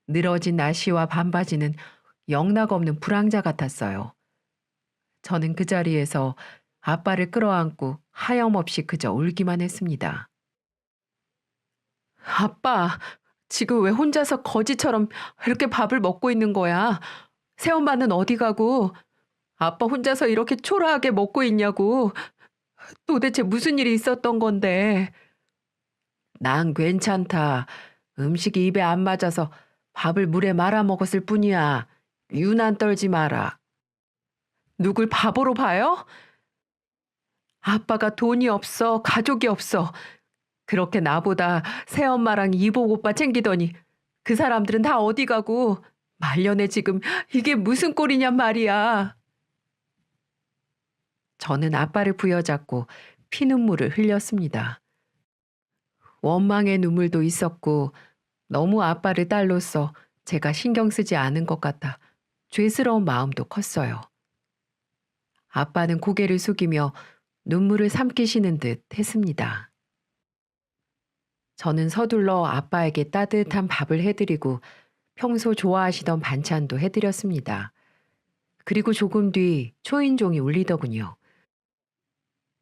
늘어진 나시와 반바지는 영락없는 불황자 같았어요. 저는 그 자리에서 아빠를 끌어안고 하염없이 그저 울기만 했습니다. 아빠, 지금 왜 혼자서 거지처럼 이렇게 밥을 먹고 있는 거야? 새엄마는 어디 가고 아빠 혼자서 이렇게 초라하게 먹고 있냐고. 도대체 무슨 일이 있었던 건데. 난 괜찮다. 음식이 입에 안 맞아서 밥을 물에 말아 먹었을 뿐이야. 유난 떨지 마라. 누굴 바보로 봐요? 아빠가 돈이 없어, 가족이 없어. 그렇게 나보다 새엄마랑 이복 오빠 챙기더니 그 사람들은 다 어디 가고 말년에 지금 이게 무슨 꼴이냔 말이야. 저는 아빠를 부여잡고 피눈물을 흘렸습니다. 원망의 눈물도 있었고 너무 아빠를 딸로서 제가 신경 쓰지 않은 것 같아 죄스러운 마음도 컸어요. 아빠는 고개를 숙이며 눈물을 삼키시는 듯 했습니다. 저는 서둘러 아빠에게 따뜻한 밥을 해드리고 평소 좋아하시던 반찬도 해드렸습니다. 그리고 조금 뒤 초인종이 울리더군요.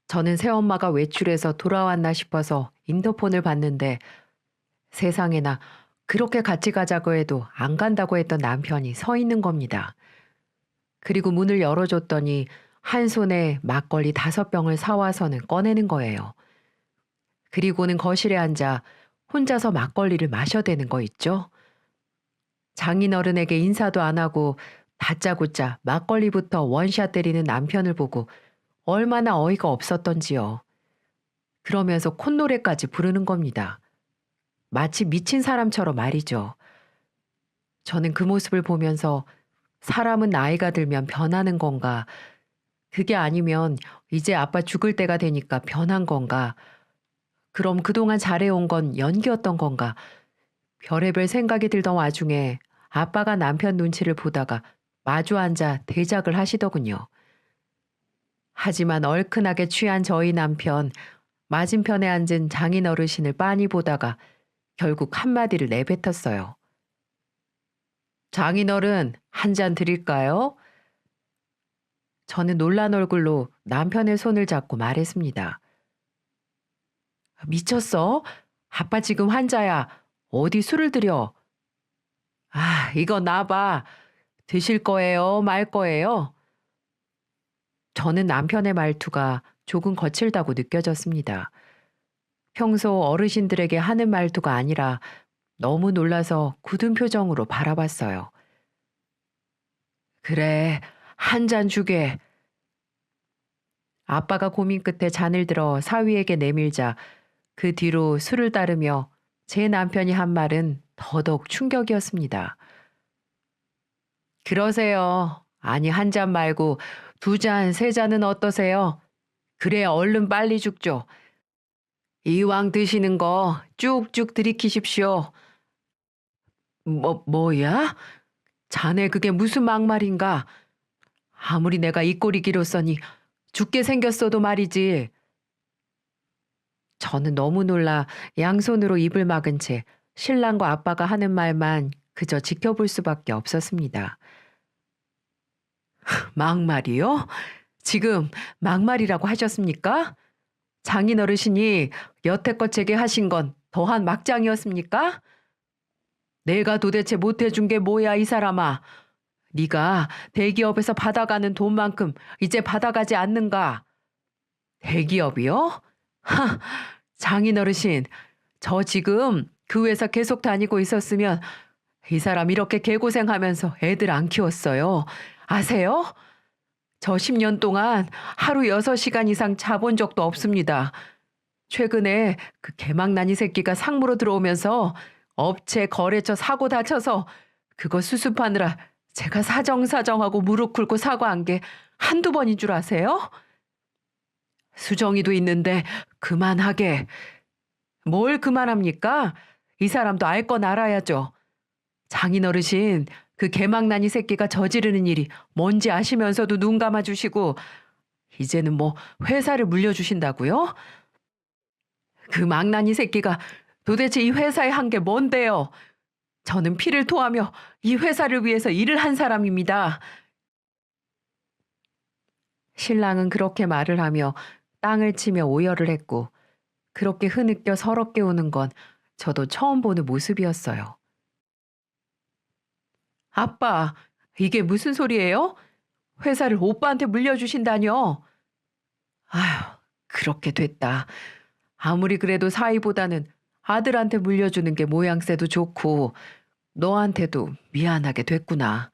저는 새엄마가 외출해서 돌아왔나 싶어서 인터폰을 봤는데 세상에나 그렇게 같이 가자고 해도 안 간다고 했던 남편이 서 있는 겁니다. 그리고 문을 열어줬더니 한 손에 막걸리 5병을 사와서는 꺼내는 거예요. 그리고는 거실에 앉아 혼자서 막걸리를 마셔대는 거 있죠? 장인어른에게 인사도 안 하고 다짜고짜 막걸리부터 원샷 때리는 남편을 보고 얼마나 어이가 없었던지요. 그러면서 콧노래까지 부르는 겁니다. 마치 미친 사람처럼 말이죠. 저는 그 모습을 보면서 사람은 나이가 들면 변하는 건가, 그게 아니면 이제 아빠 죽을 때가 되니까 변한 건가, 그럼 그동안 잘해온 건 연기였던 건가, 별의별 생각이 들던 와중에 아빠가 남편 눈치를 보다가 마주 앉아 대작을 하시더군요. 하지만 얼큰하게 취한 저희 남편, 맞은편에 앉은 장인 어르신을 빤히 보다가 결국 한마디를 내뱉었어요. 장인어른, 한 잔 드릴까요? 저는 놀란 얼굴로 남편의 손을 잡고 말했습니다. 미쳤어? 아빠 지금 환자야. 어디 술을 들여? 아, 이거 놔봐. 드실 거예요? 말 거예요? 저는 남편의 말투가 조금 거칠다고 느껴졌습니다. 평소 어르신들에게 하는 말투가 아니라 너무 놀라서 굳은 표정으로 바라봤어요. 그래, 한 잔 주게. 아빠가 고민 끝에 잔을 들어 사위에게 내밀자 그 뒤로 술을 따르며 제 남편이 한 말은 더더욱 충격이었습니다. 그러세요. 아니, 한 잔 말고 2잔, 3잔은 어떠세요? 그래, 얼른 빨리 죽죠. 이왕 드시는 거 쭉쭉 들이키십시오. 뭐야? 자네 그게 무슨 막말인가? 아무리 내가 이 꼴이 길었으니 죽게 생겼어도 말이지. 저는 너무 놀라 양손으로 입을 막은 채 신랑과 아빠가 하는 말만 그저 지켜볼 수밖에 없었습니다. 막말이요? 지금 막말이라고 하셨습니까? 장인 어르신이 여태껏 제게 하신 건 더한 막장이었습니까? 내가 도대체 못해준 게 뭐야, 이 사람아. 네가 대기업에서 받아가는 돈만큼 이제 받아가지 않는가? 대기업이요? 하, 장인어르신, 저 지금 그 회사 계속 다니고 있었으면 이 사람 이렇게 개고생하면서 애들 안 키웠어요. 아세요? 저 10년 동안 하루 6시간 이상 자본 적도 없습니다. 최근에 그 개망나니 새끼가 상무로 들어오면서 업체 거래처 사고 다쳐서 그거 수습하느라 제가 사정사정하고 무릎 꿇고 사과한 게 한두 번인 줄 아세요? 수정이도 있는데 그만하게. 뭘 그만합니까? 이 사람도 알 건 알아야죠. 장인어르신, 그 개망나니 새끼가 저지르는 일이 뭔지 아시면서도 눈 감아주시고 이제는 뭐 회사를 물려주신다고요? 그 망나니 새끼가 도대체 이 회사에 한 게 뭔데요? 저는 피를 토하며 이 회사를 위해서 일을 한 사람입니다. 신랑은 그렇게 말을 하며 땅을 치며 오열을 했고 그렇게 흐느껴 서럽게 우는 건 저도 처음 보는 모습이었어요. 아빠, 이게 무슨 소리예요? 회사를 오빠한테 물려주신다뇨? 아휴, 그렇게 됐다. 아무리 그래도 사위보다는 아들한테 물려주는 게 모양새도 좋고 너한테도 미안하게 됐구나.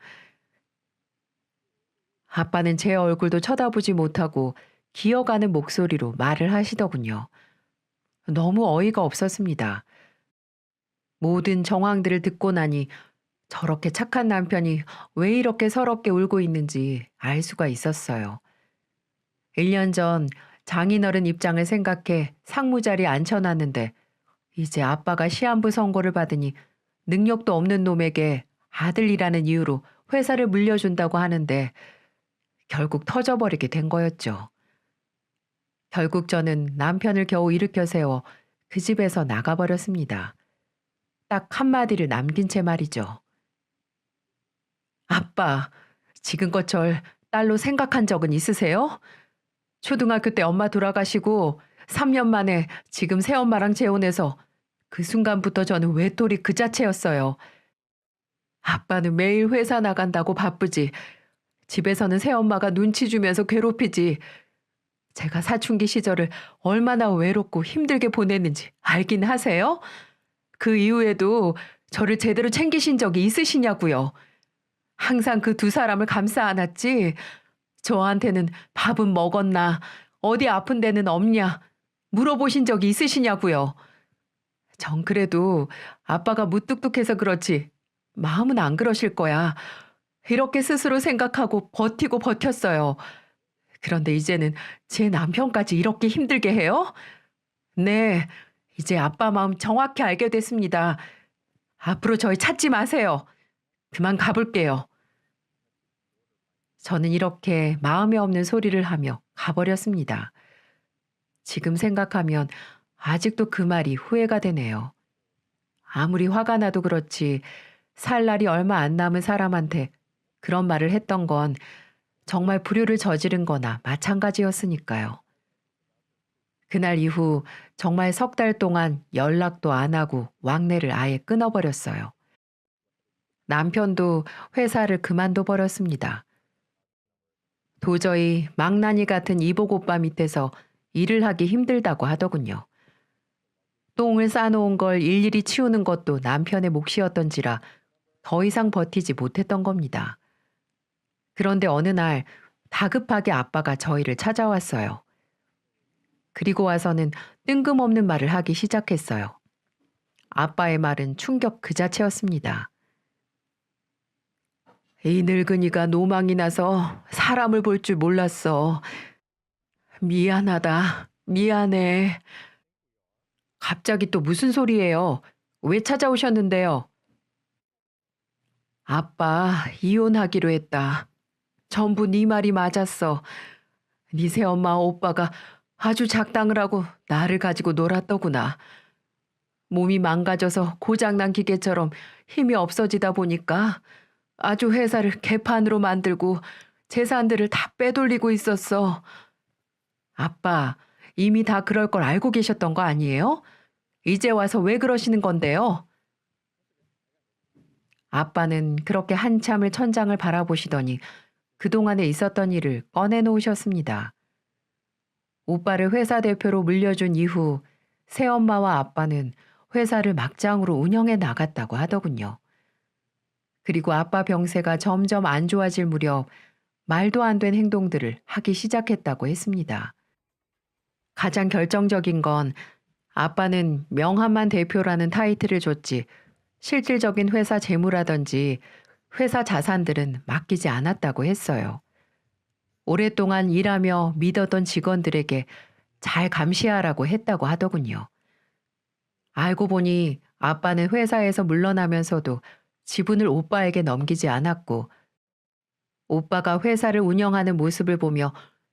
아빠는 제 얼굴도 쳐다보지 못하고 기어가는 목소리로 말을 하시더군요. 너무 어이가 없었습니다. 모든 정황들을 듣고 나니 저렇게 착한 남편이 왜 이렇게 서럽게 울고 있는지 알 수가 있었어요. 1년 전 장인어른 입장을 생각해 상무자리에 앉혀놨는데 이제 아빠가 시한부 선고를 받으니 능력도 없는 놈에게 아들이라는 이유로 회사를 물려준다고 하는데 결국 터져버리게 된 거였죠. 결국 저는 남편을 겨우 일으켜 세워 그 집에서 나가버렸습니다. 딱 한마디를 남긴 채 말이죠. 아빠, 지금껏 절 딸로 생각한 적은 있으세요? 초등학교 때 엄마 돌아가시고 3년 만에 지금 새엄마랑 재혼해서 그 순간부터 저는 외톨이 그 자체였어요. 아빠는 매일 회사 나간다고 바쁘지. 집에서는 새엄마가 눈치 주면서 괴롭히지. 제가 사춘기 시절을 얼마나 외롭고 힘들게 보냈는지 알긴 하세요? 그 이후에도 저를 제대로 챙기신 적이 있으시냐고요. 항상 그 두 사람을 감싸 안았지. 저한테는 밥은 먹었나, 어디 아픈 데는 없냐, 물어보신 적이 있으시냐고요. 전 그래도 아빠가 무뚝뚝해서 그렇지 마음은 안 그러실 거야. 이렇게 스스로 생각하고 버티고 버텼어요. 그런데 이제는 제 남편까지 이렇게 힘들게 해요? 네, 이제 아빠 마음 정확히 알게 됐습니다. 앞으로 저희 찾지 마세요. 그만 가볼게요. 저는 이렇게 마음에 없는 소리를 하며 가버렸습니다. 지금 생각하면 아직도 그 말이 후회가 되네요. 아무리 화가 나도 그렇지 살 날이 얼마 안 남은 사람한테 그런 말을 했던 건 정말 불효를 저지른 거나 마찬가지였으니까요. 그날 이후 정말 석 달 동안 연락도 안 하고 왕래를 아예 끊어버렸어요. 남편도 회사를 그만둬 버렸습니다. 도저히 망나니 같은 이복 오빠 밑에서 일을 하기 힘들다고 하더군요. 똥을 싸놓은 걸 일일이 치우는 것도 남편의 몫이었던지라 더 이상 버티지 못했던 겁니다. 그런데 어느 날 다급하게 아빠가 저희를 찾아왔어요. 그리고 와서는 뜬금없는 말을 하기 시작했어요. 아빠의 말은 충격 그 자체였습니다. 이 늙은이가 노망이 나서 사람을 볼 줄 몰랐어. 미안하다. 미안해. 갑자기 또 무슨 소리예요? 왜 찾아오셨는데요? 아빠, 이혼하기로 했다. 전부 네 말이 맞았어. 네 새엄마 오빠가 아주 작당을 하고 나를 가지고 놀았더구나. 몸이 망가져서 고장난 기계처럼 힘이 없어지다 보니까 아주 회사를 개판으로 만들고 재산들을 다 빼돌리고 있었어. 아빠, 이미 다 그럴 걸 알고 계셨던 거 아니에요? 이제 와서 왜 그러시는 건데요? 아빠는 그렇게 한참을 천장을 바라보시더니 그동안에 있었던 일을 꺼내놓으셨습니다. 오빠를 회사 대표로 물려준 이후 새엄마와 아빠는 회사를 막장으로 운영해 나갔다고 하더군요. 그리고 아빠 병세가 점점 안 좋아질 무렵 말도 안 된 행동들을 하기 시작했다고 했습니다. 가장 결정적인 건 아빠는 명함만 대표라는 타이틀을 줬지 실질적인 회사 재무라든지 회사 자산들은 맡기지 않았다고 했어요. 오랫동안 일하며 믿었던 직원들에게 잘 감시하라고 했다고 하더군요. 알고 보니 아빠는 회사에서 물러나면서도 지분을 오빠에게 넘기지 않았고 오빠가 회사를 운영하는 모습을 보며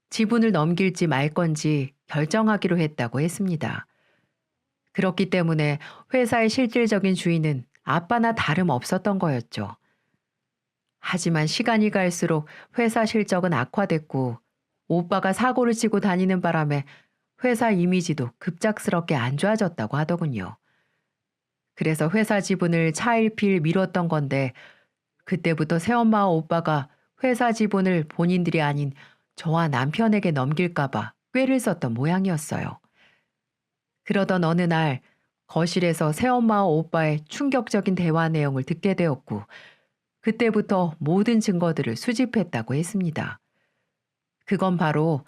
지분을 넘길지 말 건지 결정하기로 했다고 했습니다. 그렇기 때문에 회사의 실질적인 주인은 아빠나 다름없었던 거였죠. 하지만 시간이 갈수록 회사 실적은 악화됐고 오빠가 사고를 치고 다니는 바람에 회사 이미지도 급작스럽게 안 좋아졌다고 하더군요. 그래서 회사 지분을 차일피일 미뤘던 건데 그때부터 새엄마와 오빠가 회사 지분을 본인들이 아닌 저와 남편에게 넘길까봐 꾀를 썼던 모양이었어요. 그러던 어느 날 거실에서 새엄마와 오빠의 충격적인 대화 내용을 듣게 되었고 그때부터 모든 증거들을 수집했다고 했습니다. 그건 바로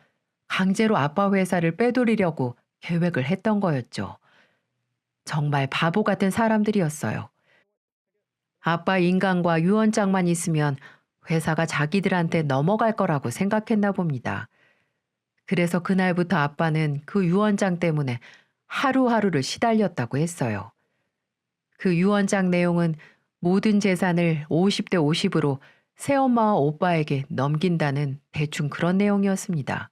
강제로 아빠 회사를 빼돌리려고 계획을 했던 거였죠. 정말 바보 같은 사람들이었어요. 아빠 인간과 유언장만 있으면 회사가 자기들한테 넘어갈 거라고 생각했나 봅니다. 그래서 그날부터 아빠는 그 유언장 때문에 하루하루를 시달렸다고 했어요. 그 유언장 내용은 모든 재산을 50대 50으로 새엄마와 오빠에게 넘긴다는 대충 그런 내용이었습니다.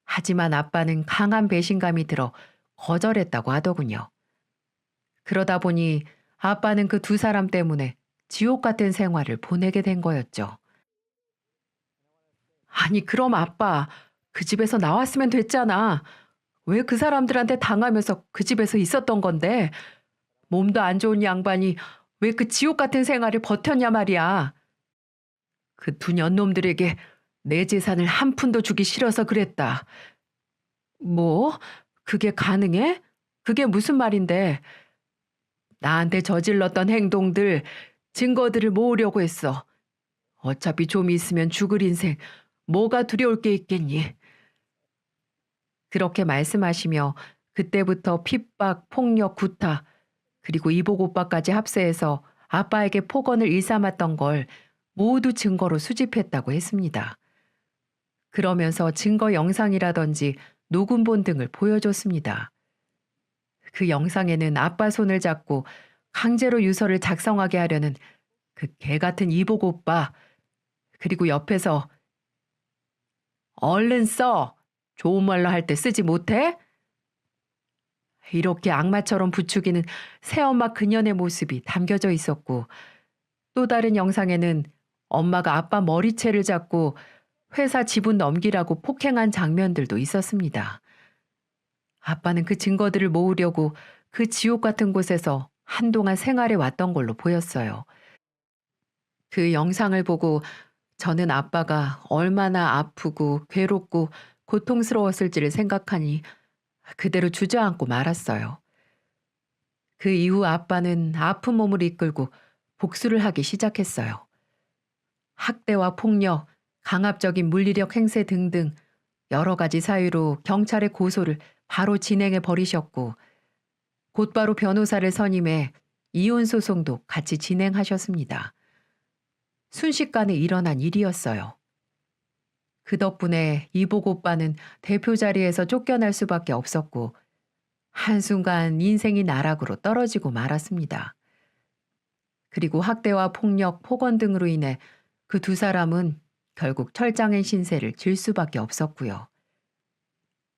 하지만 아빠는 강한 배신감이 들어 거절했다고 하더군요. 그러다 보니 아빠는 그 두 사람 때문에 지옥 같은 생활을 보내게 된 거였죠. 아니, 그럼 아빠, 그 집에서 나왔으면 됐잖아. 왜 그 사람들한테 당하면서 그 집에서 있었던 건데 몸도 안 좋은 양반이 왜 그 지옥 같은 생활을 버텼냐 말이야. 그 두 년놈들에게 내 재산을 한 푼도 주기 싫어서 그랬다. 뭐? 그게 가능해? 그게 무슨 말인데? 나한테 저질렀던 행동들, 증거들을 모으려고 했어. 어차피 좀 있으면 죽을 인생, 뭐가 두려울 게 있겠니? 그렇게 말씀하시며 그때부터 핍박, 폭력, 구타, 그리고 이복 오빠까지 합세해서 아빠에게 폭언을 일삼았던 걸 모두 증거로 수집했다고 했습니다. 그러면서 증거 영상이라든지 녹음본 등을 보여줬습니다. 그 영상에는 아빠 손을 잡고 강제로 유서를 작성하게 하려는 그 개 같은 이복 오빠, 그리고 옆에서 얼른 써! 좋은 말로 할 때 쓰지 못해? 이렇게 악마처럼 부추기는 새엄마 그년의 모습이 담겨져 있었고, 또 다른 영상에는 엄마가 아빠 머리채를 잡고 회사 지분 넘기라고 폭행한 장면들도 있었습니다. 아빠는 그 증거들을 모으려고 그 지옥 같은 곳에서 한동안 생활해 왔던 걸로 보였어요. 그 영상을 보고 저는 아빠가 얼마나 아프고 괴롭고 고통스러웠을지를 생각하니 그대로 주저앉고 말았어요. 그 이후 아빠는 아픈 몸을 이끌고 복수를 하기 시작했어요. 학대와 폭력, 강압적인 물리력 행세 등등 여러 가지 사유로 경찰에 고소를 바로 진행해 버리셨고, 곧바로 변호사를 선임해 이혼 소송도 같이 진행하셨습니다. 순식간에 일어난 일이었어요. 그 덕분에 이복 오빠는 대표 자리에서 쫓겨날 수밖에 없었고, 한순간 인생이 나락으로 떨어지고 말았습니다. 그리고 학대와 폭력, 폭언 등으로 인해 그 두 사람은 결국 철장의 신세를 질 수밖에 없었고요.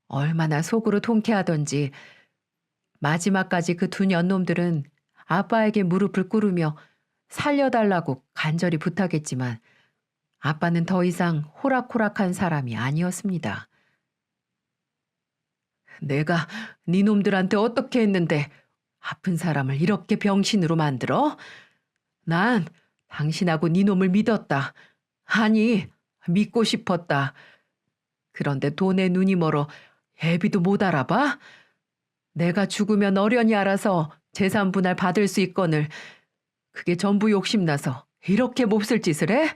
얼마나 속으로 통쾌하던지 마지막까지 그 두 년놈들은 아빠에게 무릎을 꿇으며 살려달라고 간절히 부탁했지만 아빠는 더 이상 호락호락한 사람이 아니었습니다. 내가 네 놈들한테 어떻게 했는데 아픈 사람을 이렇게 병신으로 만들어? 난 당신하고 네 놈을 믿었다. 아니, 믿고 싶었다. 그런데 돈에 눈이 멀어 애비도 못 알아봐? 내가 죽으면 어련히 알아서 재산 분할 받을 수 있거늘 그게 전부 욕심나서 이렇게 몹쓸 짓을 해?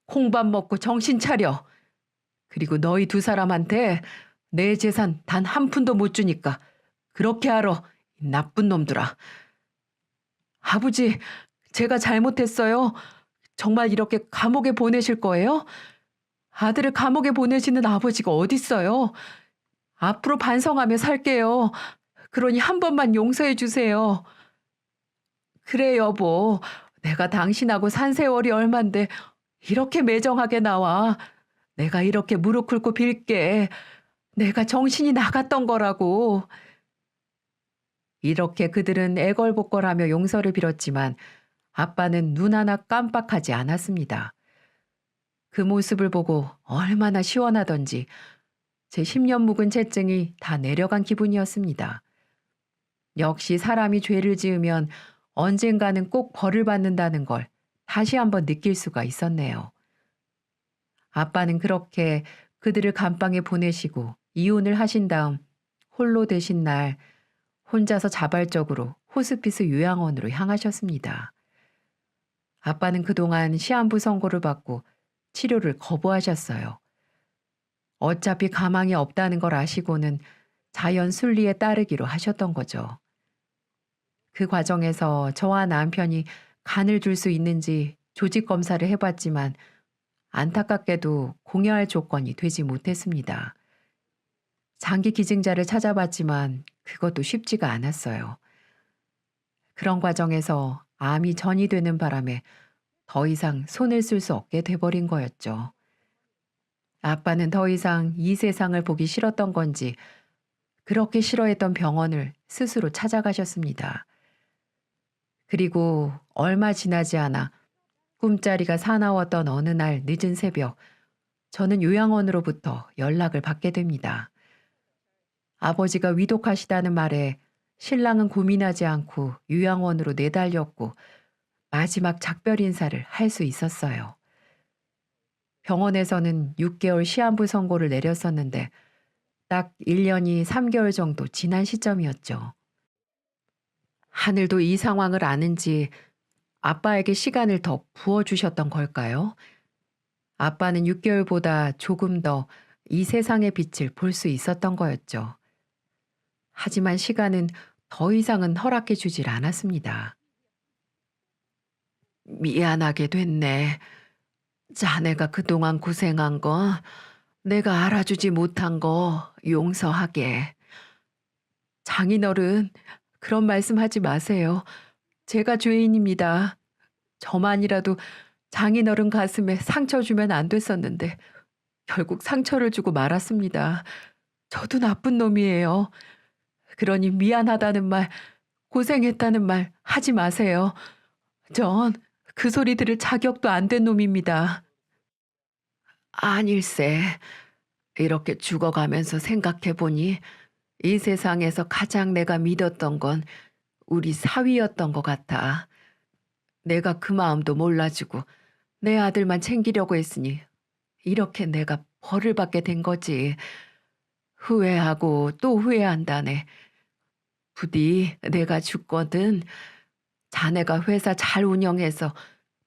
콩밥 먹고 정신 차려. 그리고 너희 두 사람한테 내 재산 단 한 푼도 못 주니까 그렇게 알아, 이 나쁜 놈들아. 아버지, 제가 잘못했어요. 정말 이렇게 감옥에 보내실 거예요? 아들을 감옥에 보내시는 아버지가 어딨어요? 앞으로 반성하며 살게요. 그러니 한 번만 용서해 주세요. 그래 여보, 내가 당신하고 산 세월이 얼만데 이렇게 매정하게 나와. 내가 이렇게 무릎 꿇고 빌게. 내가 정신이 나갔던 거라고. 이렇게 그들은 애걸복걸하며 용서를 빌었지만 아빠는 눈 하나 깜빡하지 않았습니다. 그 모습을 보고 얼마나 시원하던지 제 10년 묵은 채증이 다 내려간 기분이었습니다. 역시 사람이 죄를 지으면 언젠가는 꼭 벌을 받는다는 걸 다시 한번 느낄 수가 있었네요. 아빠는 그렇게 그들을 감방에 보내시고 이혼을 하신 다음 홀로 되신 날 혼자서 자발적으로 호스피스 요양원으로 향하셨습니다. 아빠는 그동안 시한부 선고를 받고 치료를 거부하셨어요. 어차피 가망이 없다는 걸 아시고는 자연 순리에 따르기로 하셨던 거죠. 그 과정에서 저와 남편이 간을 줄 수 있는지 조직 검사를 해봤지만 안타깝게도 공여할 조건이 되지 못했습니다. 장기 기증자를 찾아봤지만 그것도 쉽지가 않았어요. 그런 과정에서 암이 전이되는 바람에 더 이상 손을 쓸 수 없게 돼버린 거였죠. 아빠는 더 이상 이 세상을 보기 싫었던 건지 그렇게 싫어했던 병원을 스스로 찾아가셨습니다. 그리고 얼마 지나지 않아 꿈자리가 사나웠던 어느 날 늦은 새벽, 저는 요양원으로부터 연락을 받게 됩니다. 아버지가 위독하시다는 말에 신랑은 고민하지 않고 요양원으로 내달렸고 마지막 작별 인사를 할 수 있었어요. 병원에서는 6개월 시한부 선고를 내렸었는데 딱 1년이 3개월 정도 지난 시점이었죠. 하늘도 이 상황을 아는지 아빠에게 시간을 더 부어주셨던 걸까요? 아빠는 6개월보다 조금 더 이 세상의 빛을 볼 수 있었던 거였죠. 하지만 시간은 더 이상은 허락해 주질 않았습니다. 미안하게 됐네. 자네가 그동안 고생한 거, 내가 알아주지 못한 거 용서하게. 장인어른, 그런 말씀하지 마세요. 제가 죄인입니다. 저만이라도 장인어른 가슴에 상처 주면 안 됐었는데 결국 상처를 주고 말았습니다. 저도 나쁜 놈이에요. 그러니 미안하다는 말, 고생했다는 말 하지 마세요. 전 그 소리 들을 자격도 안 된 놈입니다. 아닐세. 이렇게 죽어가면서 생각해보니 이 세상에서 가장 내가 믿었던 건 우리 사위였던 것 같아. 내가 그 마음도 몰라주고 내 아들만 챙기려고 했으니 이렇게 내가 벌을 받게 된 거지. 후회하고 또 후회한다네. 부디 내가 죽거든 자네가 회사 잘 운영해서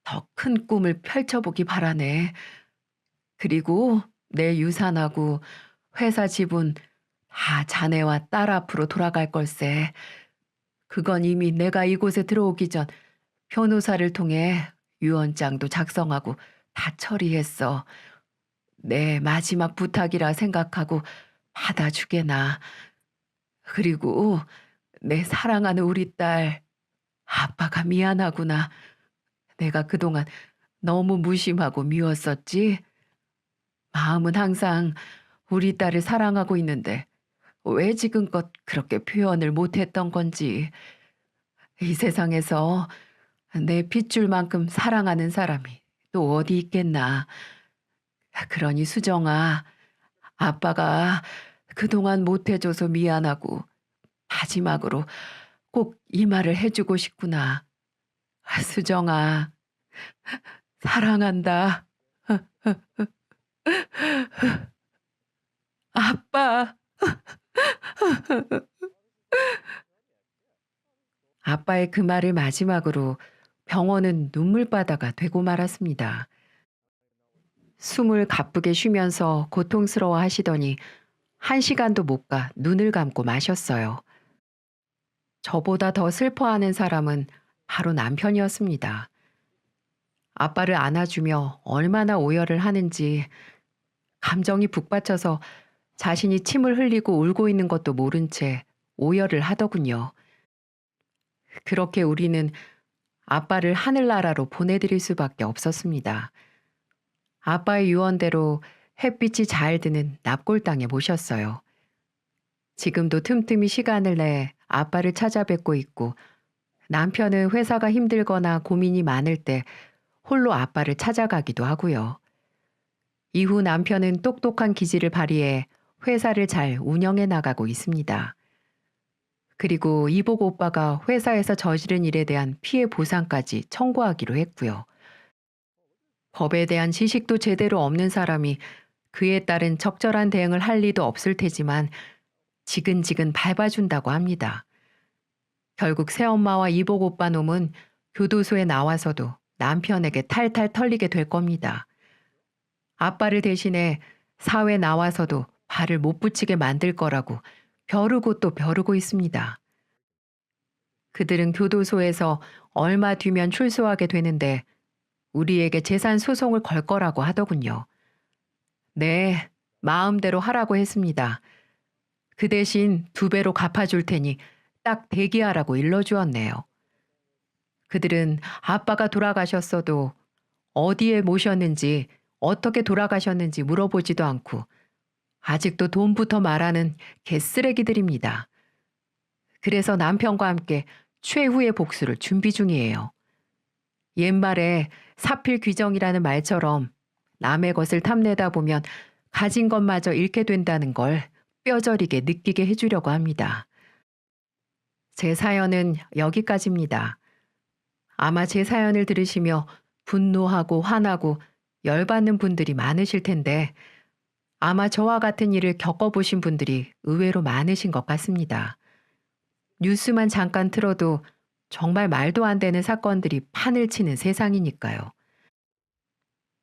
더 큰 꿈을 펼쳐보기 바라네. 그리고 내 유산하고 회사 지분 다 자네와 딸 앞으로 돌아갈 걸세. 그건 이미 내가 이곳에 들어오기 전 변호사를 통해 유언장도 작성하고 다 처리했어. 내 마지막 부탁이라 생각하고 받아주게나. 그리고 내 사랑하는 우리 딸, 아빠가 미안하구나. 내가 그동안 너무 무심하고 미웠었지. 마음은 항상 우리 딸을 사랑하고 있는데 왜 지금껏 그렇게 표현을 못했던 건지. 이 세상에서 내 핏줄만큼 사랑하는 사람이 또 어디 있겠나. 그러니 수정아, 아빠가 그동안 못해줘서 미안하고 마지막으로 꼭 이 말을 해주고 싶구나. 수정아, 사랑한다. 아빠. 아빠의 그 말을 마지막으로 병원은 눈물바다가 되고 말았습니다. 숨을 가쁘게 쉬면서 고통스러워 하시더니 1시간도 못 가 눈을 감고 마셨어요. 저보다 더 슬퍼하는 사람은 바로 남편이었습니다. 아빠를 안아주며 얼마나 오열을 하는지 감정이 북받쳐서 자신이 침을 흘리고 울고 있는 것도 모른 채 오열을 하더군요. 그렇게 우리는 아빠를 하늘나라로 보내드릴 수밖에 없었습니다. 아빠의 유언대로 햇빛이 잘 드는 납골 땅에 모셨어요. 지금도 틈틈이 시간을 내 아빠를 찾아뵙고 있고 남편은 회사가 힘들거나 고민이 많을 때 홀로 아빠를 찾아가기도 하고요. 이후 남편은 똑똑한 기질을 발휘해 회사를 잘 운영해 나가고 있습니다. 그리고 이복 오빠가 회사에서 저지른 일에 대한 피해 보상까지 청구하기로 했고요. 법에 대한 지식도 제대로 없는 사람이 그에 따른 적절한 대응을 할 리도 없을 테지만 지근지근 밟아준다고 합니다. 결국 새엄마와 이복 오빠 놈은 교도소에 나와서도 남편에게 탈탈 털리게 될 겁니다. 아빠를 대신해 사회 나와서도 발을 못 붙이게 만들 거라고 벼르고 또 벼르고 있습니다. 그들은 교도소에서 얼마 뒤면 출소하게 되는데 우리에게 재산 소송을 걸 거라고 하더군요. 네, 마음대로 하라고 했습니다. 그 대신 2배로 갚아줄 테니 딱 대기하라고 일러주었네요. 그들은 아빠가 돌아가셨어도 어디에 모셨는지 어떻게 돌아가셨는지 물어보지도 않고 아직도 돈부터 말하는 개쓰레기들입니다. 그래서 남편과 함께 최후의 복수를 준비 중이에요. 옛말에 사필귀정이라는 말처럼 남의 것을 탐내다 보면 가진 것마저 잃게 된다는 걸 뼈저리게 느끼게 해주려고 합니다. 제 사연은 여기까지입니다. 아마 제 사연을 들으시며 분노하고 화나고 열받는 분들이 많으실 텐데 아마 저와 같은 일을 겪어보신 분들이 의외로 많으신 것 같습니다. 뉴스만 잠깐 틀어도 정말 말도 안 되는 사건들이 판을 치는 세상이니까요.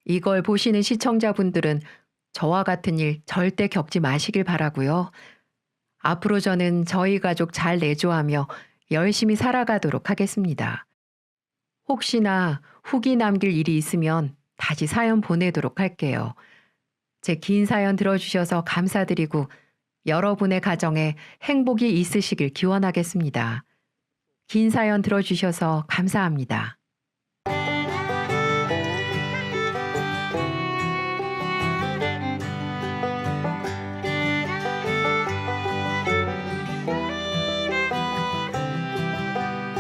이걸 보시는 시청자분들은 저와 같은 일 절대 겪지 마시길 바라고요. 앞으로 저는 저희 가족 잘 내조하며 열심히 살아가도록 하겠습니다. 혹시나 후기 남길 일이 있으면 다시 사연 보내도록 할게요. 제 긴 사연 들어주셔서 감사드리고 여러분의 가정에 행복이 있으시길 기원하겠습니다. 긴 사연 들어주셔서 감사합니다.